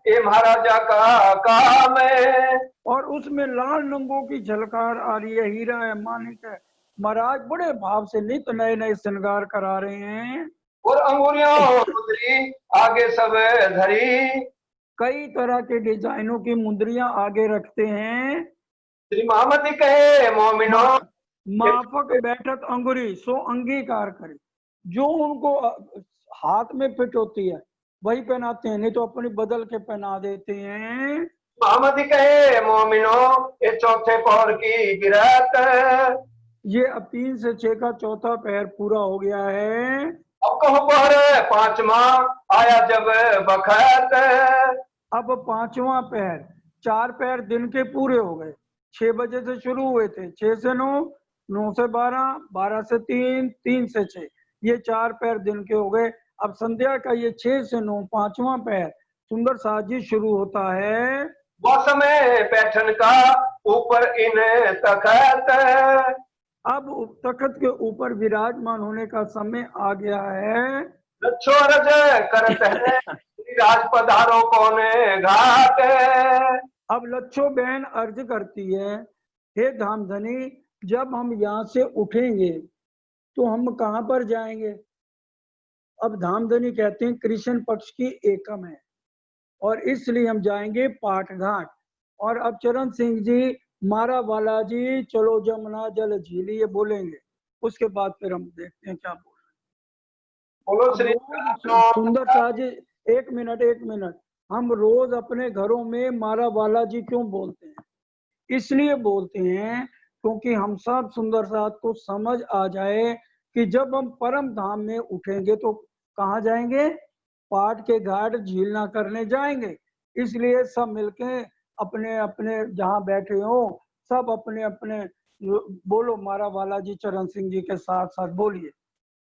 ये महाराजा का काम है, और उसमें लाल रंगों की झलकार आ रही है, हीरा है, मानिक है। महाराज बड़े भाव से नित नए नए श्रृंगार करा रहे हैं। और अंगुरियों मुद्री आगे सब धरी, कई तरह के डिजाइनों की मुद्रियां आगे रखते हैं। श्री महामती कहे मोमिनो, माफक बैठक अंगुरी सो अंगीकार करे, जो उनको हाथ में फिट होती है वही पहनाते हैं, नहीं तो अपनी बदल के पहना देते हैं। महामती कहे मोमिनो ये चौथे पहर की गिरत, ये अब 3 से 6 का चौथा पहर पूरा हो गया है। अब कहो पहर पांचवा आया जब बखत, अब 5वां पहर, 4 पहर दिन के पूरे हो गए। 6 बजे से शुरू हुए थे, 6 से 9, 9 से 12, 12 से 3, 3 से 6, ये 4 पहर दिन के हो गए। अब संध्या का ये 6 से 9 5वां पहर सुंदर साजी शुरू होता है। वह समय बैठन का ऊपर इन तखत, अब तखत के ऊपर विराजमान होने का समय आ गया है। रज करत है राज पधारो कौने घाट, अब लच्छो बहन अर्ज करती है, हे धामधनी जब हम यहाँ से उठेंगे तो हम कहाँ पर जाएंगे। अब धामधनी कहते हैं कृष्ण पक्ष की एकम है और इसलिए हम जाएंगे पाट घाट। और अब चरण सिंह जी मारा वाला जी चलो जमुना जल झीली ये बोलेंगे, उसके बाद फिर हम देखते हैं क्या बोलो श्री सुंदर साजी। 1 मिनट, हम रोज अपने घरों में मारा वाला जी क्यों बोलते हैं? इसलिए बोलते हैं क्योंकि हम सब सुंदर साथ को समझ आ जाए कि जब हम परम धाम में उठेंगे तो कहाँ जाएंगे, पाट के घाट झीलना करने जाएंगे। इसलिए सब मिलके अपने अपने जहाँ बैठे हो सब अपने अपने बोलो मारा वाला जी चरण सिंह जी के साथ साथ बोलिए।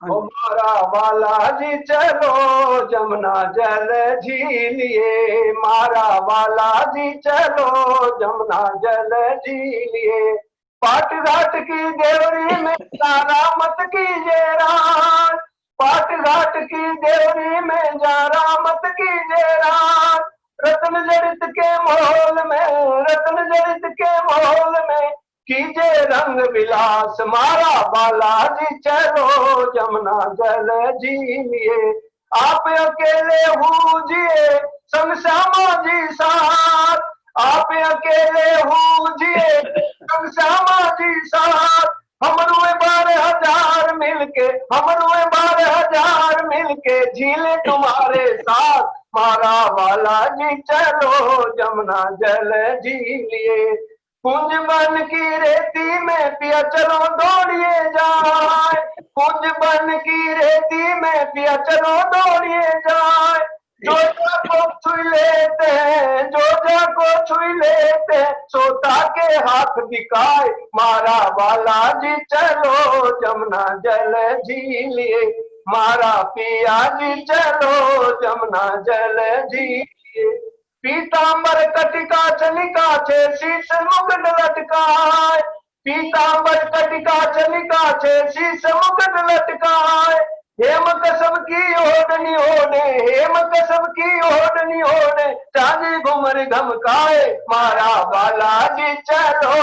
मारा वाला जी चलो जमुना जल झीलिए, मारा वाला जी चलो जमुना जल झीलिए, पाट घाट की देवरी में जारा मत कीजिए रात, पाट घाट की देवरी में जारा मत कीजिए रात, रत्न जड़ित के माहौल में, रत्न जड़ित के माहौल में कीजे रंग विलास मारा बालाजी चलो जमुना जल जीलिए। आप अकेले हुजिए संग श्यामा जी साथ, आप अकेले हुजिए संग श्यामा जी साथ। हमरू 12,000 मिलके, हमरू 12,000 मिलके झीले तुम्हारे साथ, मारा वाला जी चलो जमुना जल झीलिए। कुंज बन की रेती में पिया चलो दौड़िए जाए, कुंज बन की रेती में पिया चलो दौड़िए जाए। जो को छुई लेते हैं, जो को छुई लेते हैं, सोता के हाथ बिकाए, मारा वाला जी चलो जमुना जल झीलिए। मारा पिया जी चलो जमुना जल झीलिए। पीतांबर कटिका चलिका छे शीश मुकुट लटकाए, पीतांबर कटिका चलिका छे शीश मुकुट लटकाए। हेम कसब की ओढ़नी ओढ़े, हेम कसब की ओढ़नी ओढ़े, चांदी घुमर घमकाए, मारा वाला जी चलो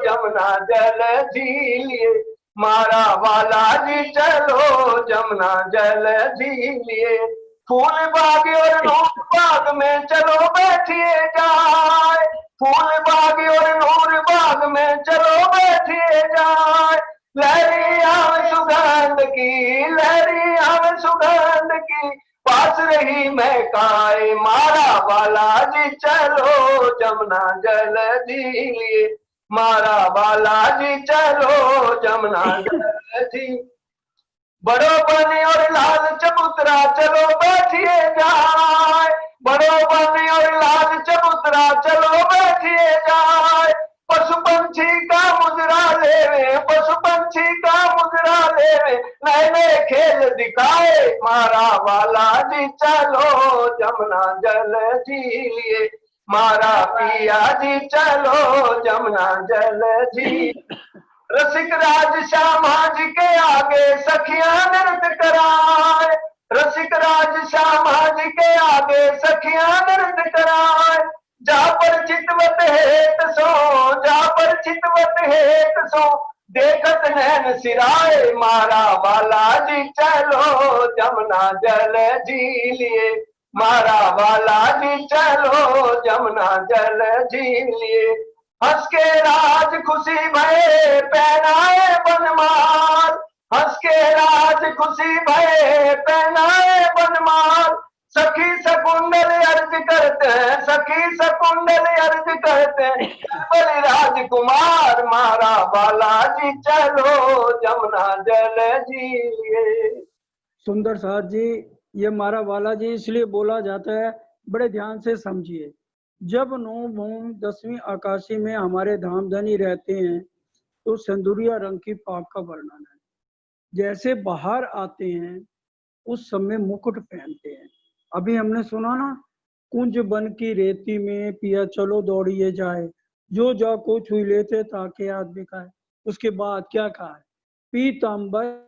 जमुना जल झीलिए। मारा वाला जी चलो जमुना जल झीलिए। फूल बाग और नूर बाग में चलो बैठिए जाए, फूल बाग और नूर बाग में चलो बैठिए जाए। लहरी आवे सुगंध की, लहरी आवे सुगंध की, पास रही महकाए, मारा वाला जी चलो जमुना जल झीलिए। मारा वाला जी चलो जमुना जल झीलिए। बड़ो बने और लाल चबूतरा चलो बैठिए जाए, बड़ो बने और लाल चबूतरा चलो बैठिए जाए। पशु पंछी का मुजरा लेवे, पशु पंछी का मुजरा लेवे, नए नए खेल दिखाए, मारा वाला जी चलो जमुना जल झीलिए। मारा पिया जी चलो जमुना जल झीलिए। रसिक राज श्यामा जी के आगे सखियां नृत्य कराए, रसिक राज श्यामा जी के आगे सखियां नृत्य कराए। जा पर चितवत हेत सो, जा पर चितवत हेत सो, देखत नैन सिराए, मारा वाला जी चलो जमुना जल झीलिए। मारा वाला जी चलो जमुना जल झीलिए। हंस के राज खुशी भये पहनाए बनमाल, हंस के राज खुशी भये पहनाए बनमाल। सखी सकुंडल अर्ज करते हैं, सखी सकुंडल अर्ज करते हैं, बलि राजकुमार, मारा वाला जी चलो जमुना जल झीलिए। सुंदर साथ जी, ये मारा वाला जी इसलिए बोला जाता है, बड़े ध्यान से समझिए। जब 9 भूम 10वीं आकाशी में हमारे धाम धनी रहते हैं तो सिंदूरिया रंग की पाक का वर्णन है। जैसे बाहर आते हैं उस समय मुकुट पहनते हैं। अभी हमने सुना ना, कुंज बन की रेती में पिया चलो दौड़िए जाए, जो जाको छुई लेते ताके हाथ बिकाए। उसके बाद क्या कहा है? पीतांबर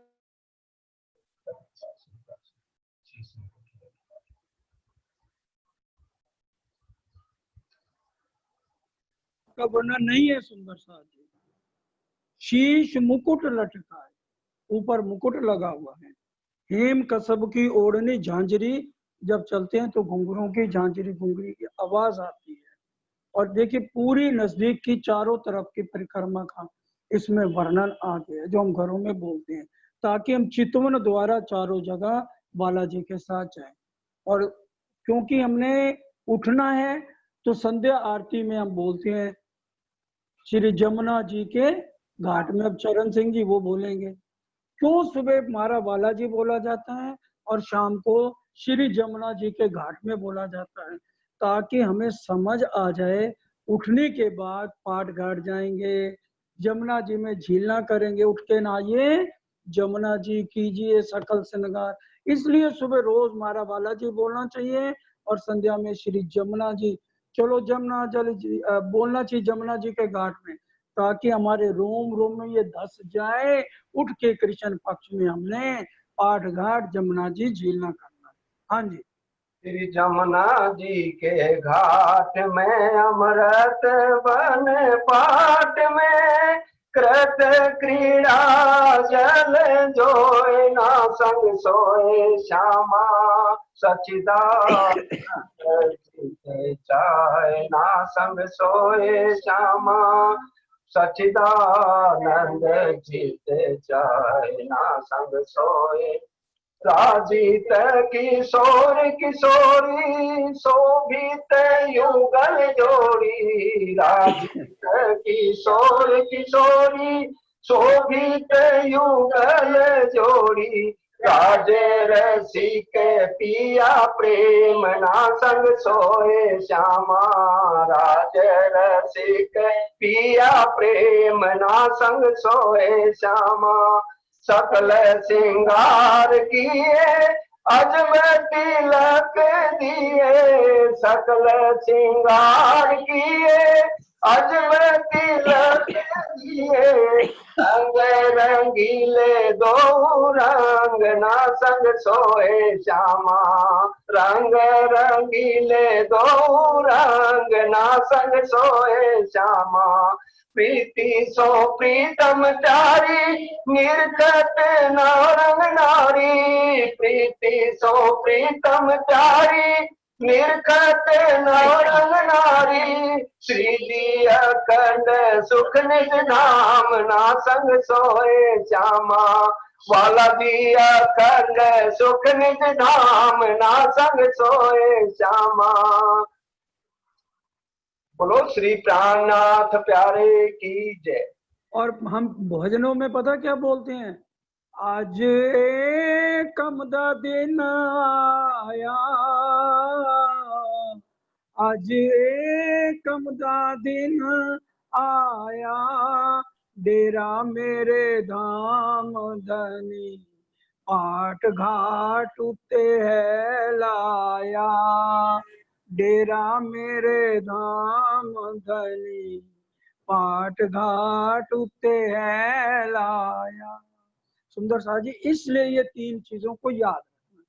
का वर्णन नहीं है सुंदर साथ जी। शीश मुकुट लटका है, ऊपर मुकुट लगा हुआ है। हेम कसब की ओढ़नी झांझरी, जब चलते हैं तो घुंघरों की झांझरी घुंघरी की आवाज आती है। और देखिए पूरी नजदीक की चारों तरफ की परिक्रमा का इसमें वर्णन आ गया, जो हम घरों में बोलते हैं, ताकि हम चितवन द्वारा चारों जगह बालाजी के साथ जाएं। और क्योंकि हमने उठना है तो संध्या आरती में हम बोलते हैं श्री जमुना जी के घाट में। अब चरण सिंह जी वो बोलेंगे क्यों सुबह मारा बालाजी बोला जाता है और शाम को श्री जमुना जी के घाट में बोला जाता है, ताकि हमें समझ आ जाए। उठने के बाद पाट घाट जाएंगे, जमुना जी में झीलना करेंगे, उठ के नहाइए जमुना जी कीजिए सकल श्रृंगार। इसलिए सुबह रोज मारा बालाजी बोलना चाहिए और संध्या में श्री जमुना जी चलो जमुना जल बोलना चाहिए जमुना जी के घाट में, ताकि हमारे रोम रोम में ये धस जाए। उठ के कृष्ण पक्ष में हमने पाठ घाट जमुना जी झीलना करना है। हाँ जी। श्री जमुना जी के घाट में अमृत बन पाट में कृत क्रीड़ा जल जोए ना संग सोए श्यामा सचिदानंद जीते चाहे ना संग सोए श्यामा सचिदानंद जीते चाहे ना संग सोए राजित किशोर किशोरी शोभित युगल जोड़ी राजित किशोर किशोरी शोभित युगल जोड़ी राजे रसिक पिया प्रेम ना संग सोए श्यामा राजे रसिक पिया प्रेम ना संग सोए श्यामा सकल सिंगार किए अजमेर तिलक दिए सकल सिंगार किए अजमेर तिलक दिए रंग रंगीले दो रंग ना संग सोए श्यामा रंग रंगीले दो रंग ना संग सोए श्यामा प्रीति सो प्रीतम चारी निर्खत नारंग नारी प्रीति सो प्रीतम चारी निर्खत नारंग नारी श्री अखंड सुख निज नाम ना संग सोए श्यामा वाला जी अखंड सुख निज नाम ना संग सोए श्यामा। बोलो श्री प्राणनाथ प्यारे की जय। और हम भजनों में पता क्या बोलते हैं, आज एकम दा दिन आया, आज एकम दा दिन आया, डेरा मेरे धाम धनी पाठ घाट उते है लाया, डेरा मेरे धाम धनी पाठ घाट उते है लाया। सुंदर सा जी, इसलिए ये तीन चीजों को याद रखना।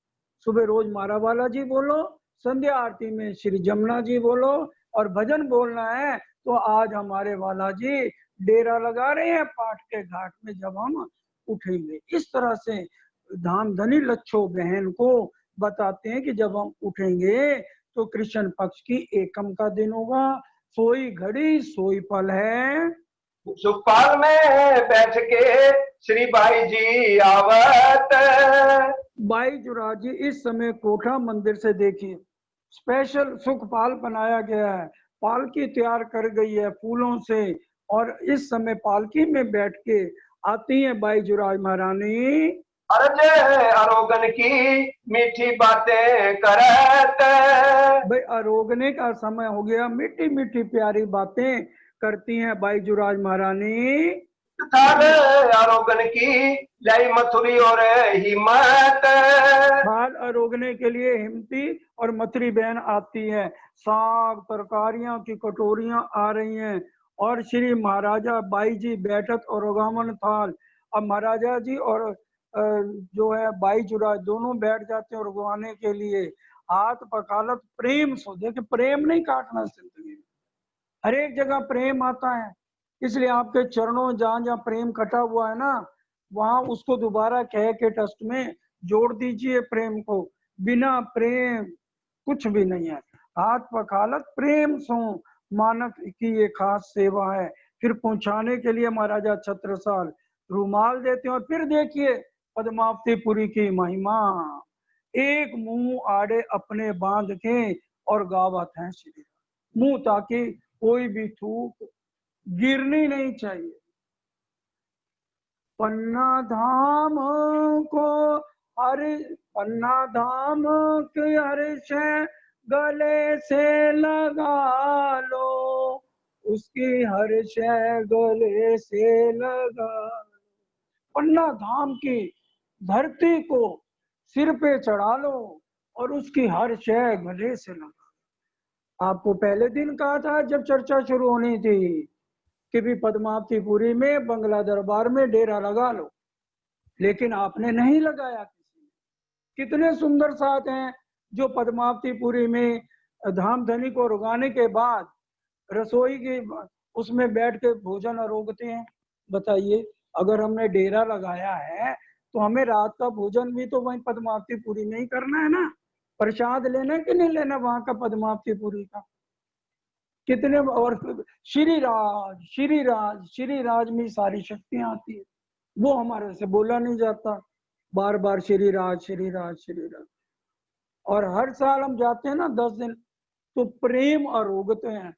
सुबह रोज मारा वाला जी बोलो, संध्या आरती में श्री जमुना जी बोलो, और भजन बोलना है तो आज हमारे वाला जी डेरा लगा रहे हैं पाठ के घाट में जब हम उठेंगे। इस तरह से धाम धनी लच्छो बहन को बताते हैं कि जब हम उठेंगे तो कृष्ण पक्ष की एकम का दिन होगा, सोई घड़ी सोई पल है। सुखपाल में बैठ के श्री बाई जी आवत, बाई जुरा जी इस समय कोठा मंदिर से देखिए स्पेशल सुखपाल बनाया गया है, पालकी तैयार कर गई है फूलों से, और इस समय पालकी में बैठ के आती है बाई जुराज महारानी। अर्ज अरोगन की मीठी बातें करत, भाई अरोगने का समय हो गया, मीठी मीठी प्यारी बातें करती हैं बाई जुराज महारानी। थाल अरोगन की जय मथुरी और हिम्मत, थाल अरोगने के लिए हिम्मती और मथुरी बहन आती है, साग तरकारियां की कटोरियां आ रही हैं, और श्री महाराजा बाई जी बैठक और रोगामन थाल। अब महाराजा जी और जो है बाई जुरा दोनों बैठ जाते हैं रुगवाने के लिए, हाथ पकालत प्रेम सो। देखिए प्रेम नहीं काटना जिंदगी में, हर एक जगह प्रेम आता है, इसलिए आपके चरणों जहां जहां प्रेम कटा हुआ है ना, वहां उसको दोबारा कह के टेस्ट में जोड़ दीजिए प्रेम को। बिना प्रेम कुछ भी नहीं है। हाथ पखालत प्रेम सो मानक की ये खास सेवा है। फिर पहुंचाने के लिए महाराजा छत्रसाल रूमाल देते हैं, और फिर देखिए पद्मावतीपुरी की महिमा, एक मुंह आड़े अपने बांध के और गावत है श्री मुंह, ताकि कोई भी थूक गिरनी नहीं चाहिए। पन्ना धाम को हर पन्ना धाम के हर्ष गले से लगा लो, उसकी हर्ष गले से लगा लो। पन्ना धाम की धरती को सिर पे चढ़ा लो और उसकी हर्ष गले से लगा। आपको पहले दिन कहा था जब चर्चा शुरू होनी थी कि भी पद्मावतीपुरी में बंगला दरबार में डेरा लगा लो, लेकिन आपने नहीं लगाया। किसी कितने सुंदर साथ हैं जो पद्मावतीपुरी में धामधनी को रुकाने के बाद रसोई की उसमें बैठ के भोजन अरोगते हैं। बताइए, अगर हमने डेरा लगाया है तो हमें रात का भोजन भी तो वहीं पद्मावतीपुरी में ही करना है ना। प्रसाद लेना कि नहीं लेना वहां का पद्मावतीपुरी का? कितने और श्री राज में सारी शक्तियां आती है, वो हमारे से बोला नहीं जाता। बार बार श्री राज श्री राज श्री राज। और हर साल हम जाते हैं ना 10 दिन, तो प्रेम अरोगते हैं,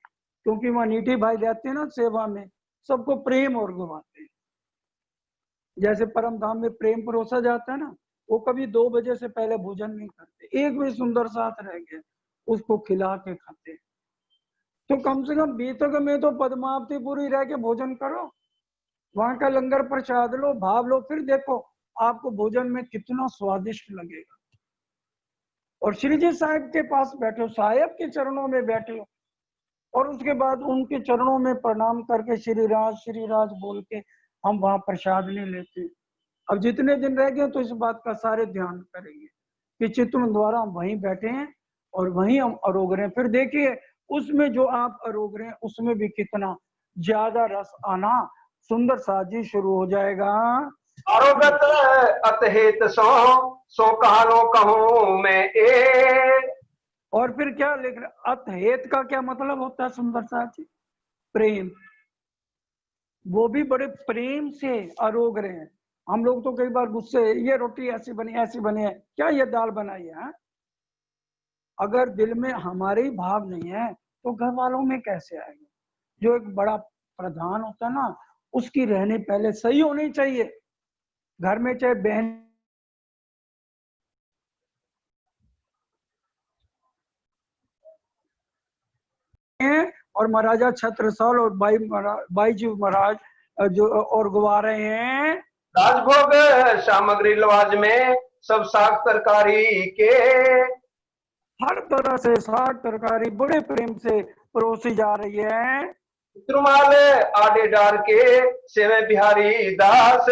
क्योंकि वहां नीठी भाई जाते हैं ना सेवा में, सबको प्रेम और गुवाते हैं। जैसे परम धाम में प्रेम परोसा जाता है ना, वो कभी 2 बजे से पहले भोजन नहीं करते, एक भी सुंदर साथ रह गया उसको खिला के खाते। तो कम से कम बीतक में तो पद्मावतीपुरी रह के भोजन करो, वहां का लंगर प्रसाद लो, भाव लो, फिर देखो आपको भोजन में कितना स्वादिष्ट लगेगा। और श्री जी साहब के पास बैठो, साहब के चरणों में बैठे हो, और उसके बाद उनके चरणों में प्रणाम करके श्री राज बोल के हम वहां प्रसाद नहीं लेते। अब जितने दिन रह गए तो इस बात का सारे ध्यान करेंगे कि चित्तवन द्वारा हम वहीं बैठे हैं और वहीं हम अरोग रहे हैं। फिर देखिए उसमें जो आप अरोग रहे हैं उसमें भी कितना ज्यादा रस आना सुंदर साजी शुरू हो जाएगा। आरोगत अतहित सो कहानो कहूं मैं ए। और फिर क्या लिख रहे, अतहेत का क्या मतलब होता है सुंदर साजी? प्रेम। वो भी बड़े प्रेम से अरोग रहे हैं। हम लोग तो कई बार गुस्से, ये रोटी ऐसी बनी है, क्या ये दाल बनाई है? अगर दिल में हमारे ही भाव नहीं है तो घर वालों में कैसे आएगा? जो एक बड़ा प्रधान होता है ना, उसकी रहनी पहले सही होनी चाहिए। घर में चाहे बहन और महाराजा छत्रसाल और बाईजी महाराज जो और गवा रहे हैं राजभोग सामग्री लवाज में सब साग तरकारी के। हर तरह से साग तरकारी बड़े प्रेम से परोसी जा रही है। रुमाल आडे डार के सेवे बिहारी दास।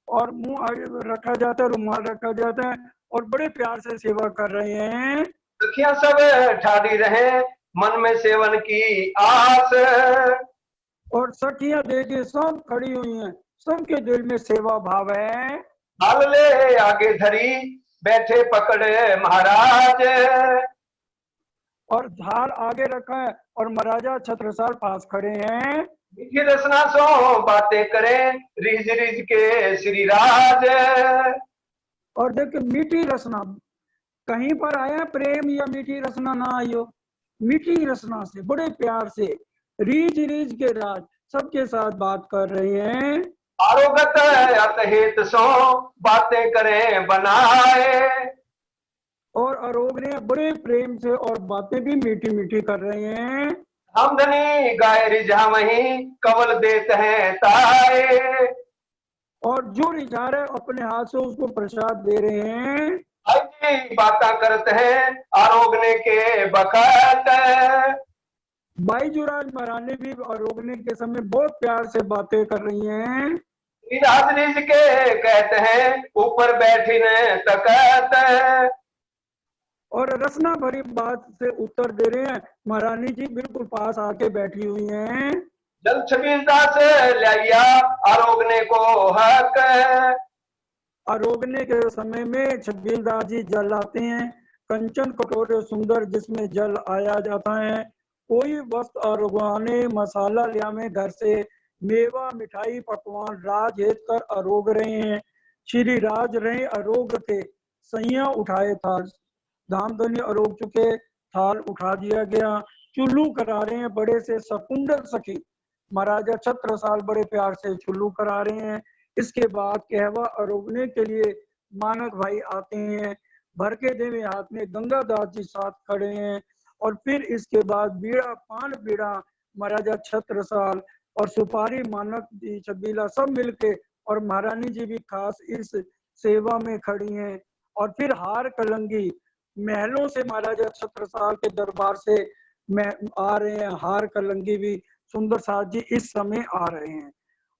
और मुंह आगे रखा जाता है, रुमाल रखा जाता है और बड़े प्यार से सेवा कर रहे हैं। सखियां सब ठाड़ी रहे मन में सेवन की आस। और सखियां देखिए सब खड़ी हुई हैं, सबके दिल में सेवा भाव है। हाल ले आगे धरी बैठे पकड़े महाराज। और धार आगे रखा है और महाराजा छत्रसाल पास खड़े हैं। मीठी रसना सो बातें करें रिज रिज के श्री राज। और देखिए मीठी रसना कहीं पर आया प्रेम या मीठी रसना ना आई हो, मीठी रसना से बड़े प्यार से रीझ रीझ के राज सबके साथ बात कर रहे हैं। आरोगत अतहित सो बातें करें बनाए। और अरोग ने बड़े प्रेम से और बातें भी मीठी मीठी कर रहे हैं। आमदनी गाय रिझा वहीं कवल देते हैं ताए। और जो रिझा रहे अपने हाथ से उसको प्रसाद दे रहे हैं। भाई बातें करते हैं आरोगने के बखत। बाईजूराज महारानी भी अरोगने के समय बहुत प्यार से बातें कर रही हैं। राज रिझ के कहते हैं ऊपर बैठी ने तकत। और रसना भरी बात से उत्तर दे रहे हैं। महारानी जी बिल्कुल पास आके बैठी हुई हैं। जल छबीलदास लिया आरोगने को हक। अरोगने के समय में छबीलदास जी जल लाते हैं, कंचन कटोरे सुंदर जिसमें जल आया जाता है। कोई वस्त्र अरोगवाने मसाला लिया में घर से मेवा मिठाई पकवान राज हेत कर अरोग रहे हैं। श्री राज रहे अरोग थे, सैया उठाए था, धामधनी अरोग चुके, थाल उठा दिया गया, चुल्लू करा रहे हैं बड़े से सकुंडल सखी। महाराजा छत्रसाल बड़े प्यार से चुल्लू करा रहे हैं। इसके बाद कहवा अरोगने के लिए मानक भाई आते हैं, भर के देवे हाथ में गंगादास जी साथ खड़े हैं। और फिर इसके बाद बीड़ा पान बीड़ा महाराजा छत्रसाल और सुपारी मानक जी छबीला सब मिलके और महारानी जी भी खास इस सेवा में खड़ी हैं। और फिर हार कलंगी महलों से महाराजा छत्रसाल के दरबार से आ रहे हैं, हार कलंगी भी सुंदर साथ जी इस समय आ रहे हैं।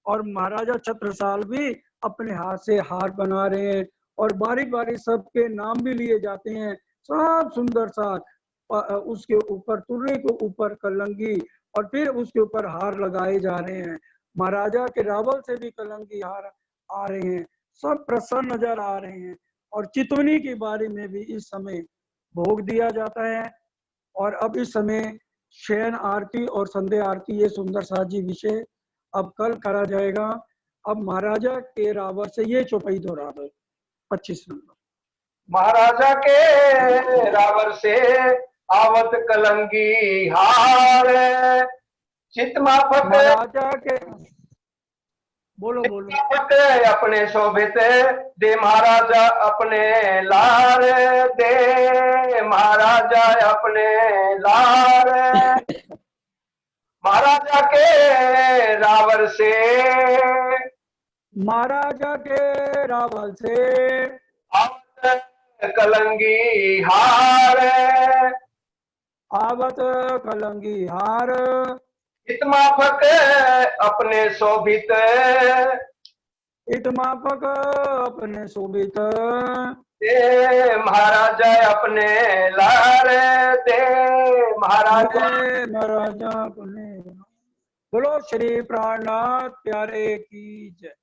और महाराजा छत्रसाल भी अपने हाथ से हार बना रहे हैं और बारी बारी सबके नाम भी लिए जाते हैं। सब सुंदर साज, उसके ऊपर तुर्रे के ऊपर कलंगी और फिर उसके ऊपर हार लगाए जा रहे हैं। महाराजा के रावल से भी कलंगी हार आ रहे हैं, सब प्रसन्न नजर आ रहे हैं। और चितवनी की बारी में भी इस समय भोग दिया जाता है। और अब इस समय शयन आरती और संध्या आरती, ये सुंदर साजी विषय अब कल करा जाएगा। अब महाराजा के रावल से ये चौपाई दोहरा दो 25 नंबर। महाराजा के रावर से आवत कलंगी हार, चितमाफक महाराजा के, बोलो बोलो। अपने शोभित दे महाराजा अपने लार, दे महाराजा अपने लार। महाराजा के रावर से, महाराजा के रावल से आवत कलंगी हार, आवत कलंगी हार, चितमाफक अपने शोभित, इतमाफक अपने शोभित दे महाराजा अपने लार, दे महाराजा। महाराजा अपने। बोलो श्री प्राणनाथ प्यारे की जय।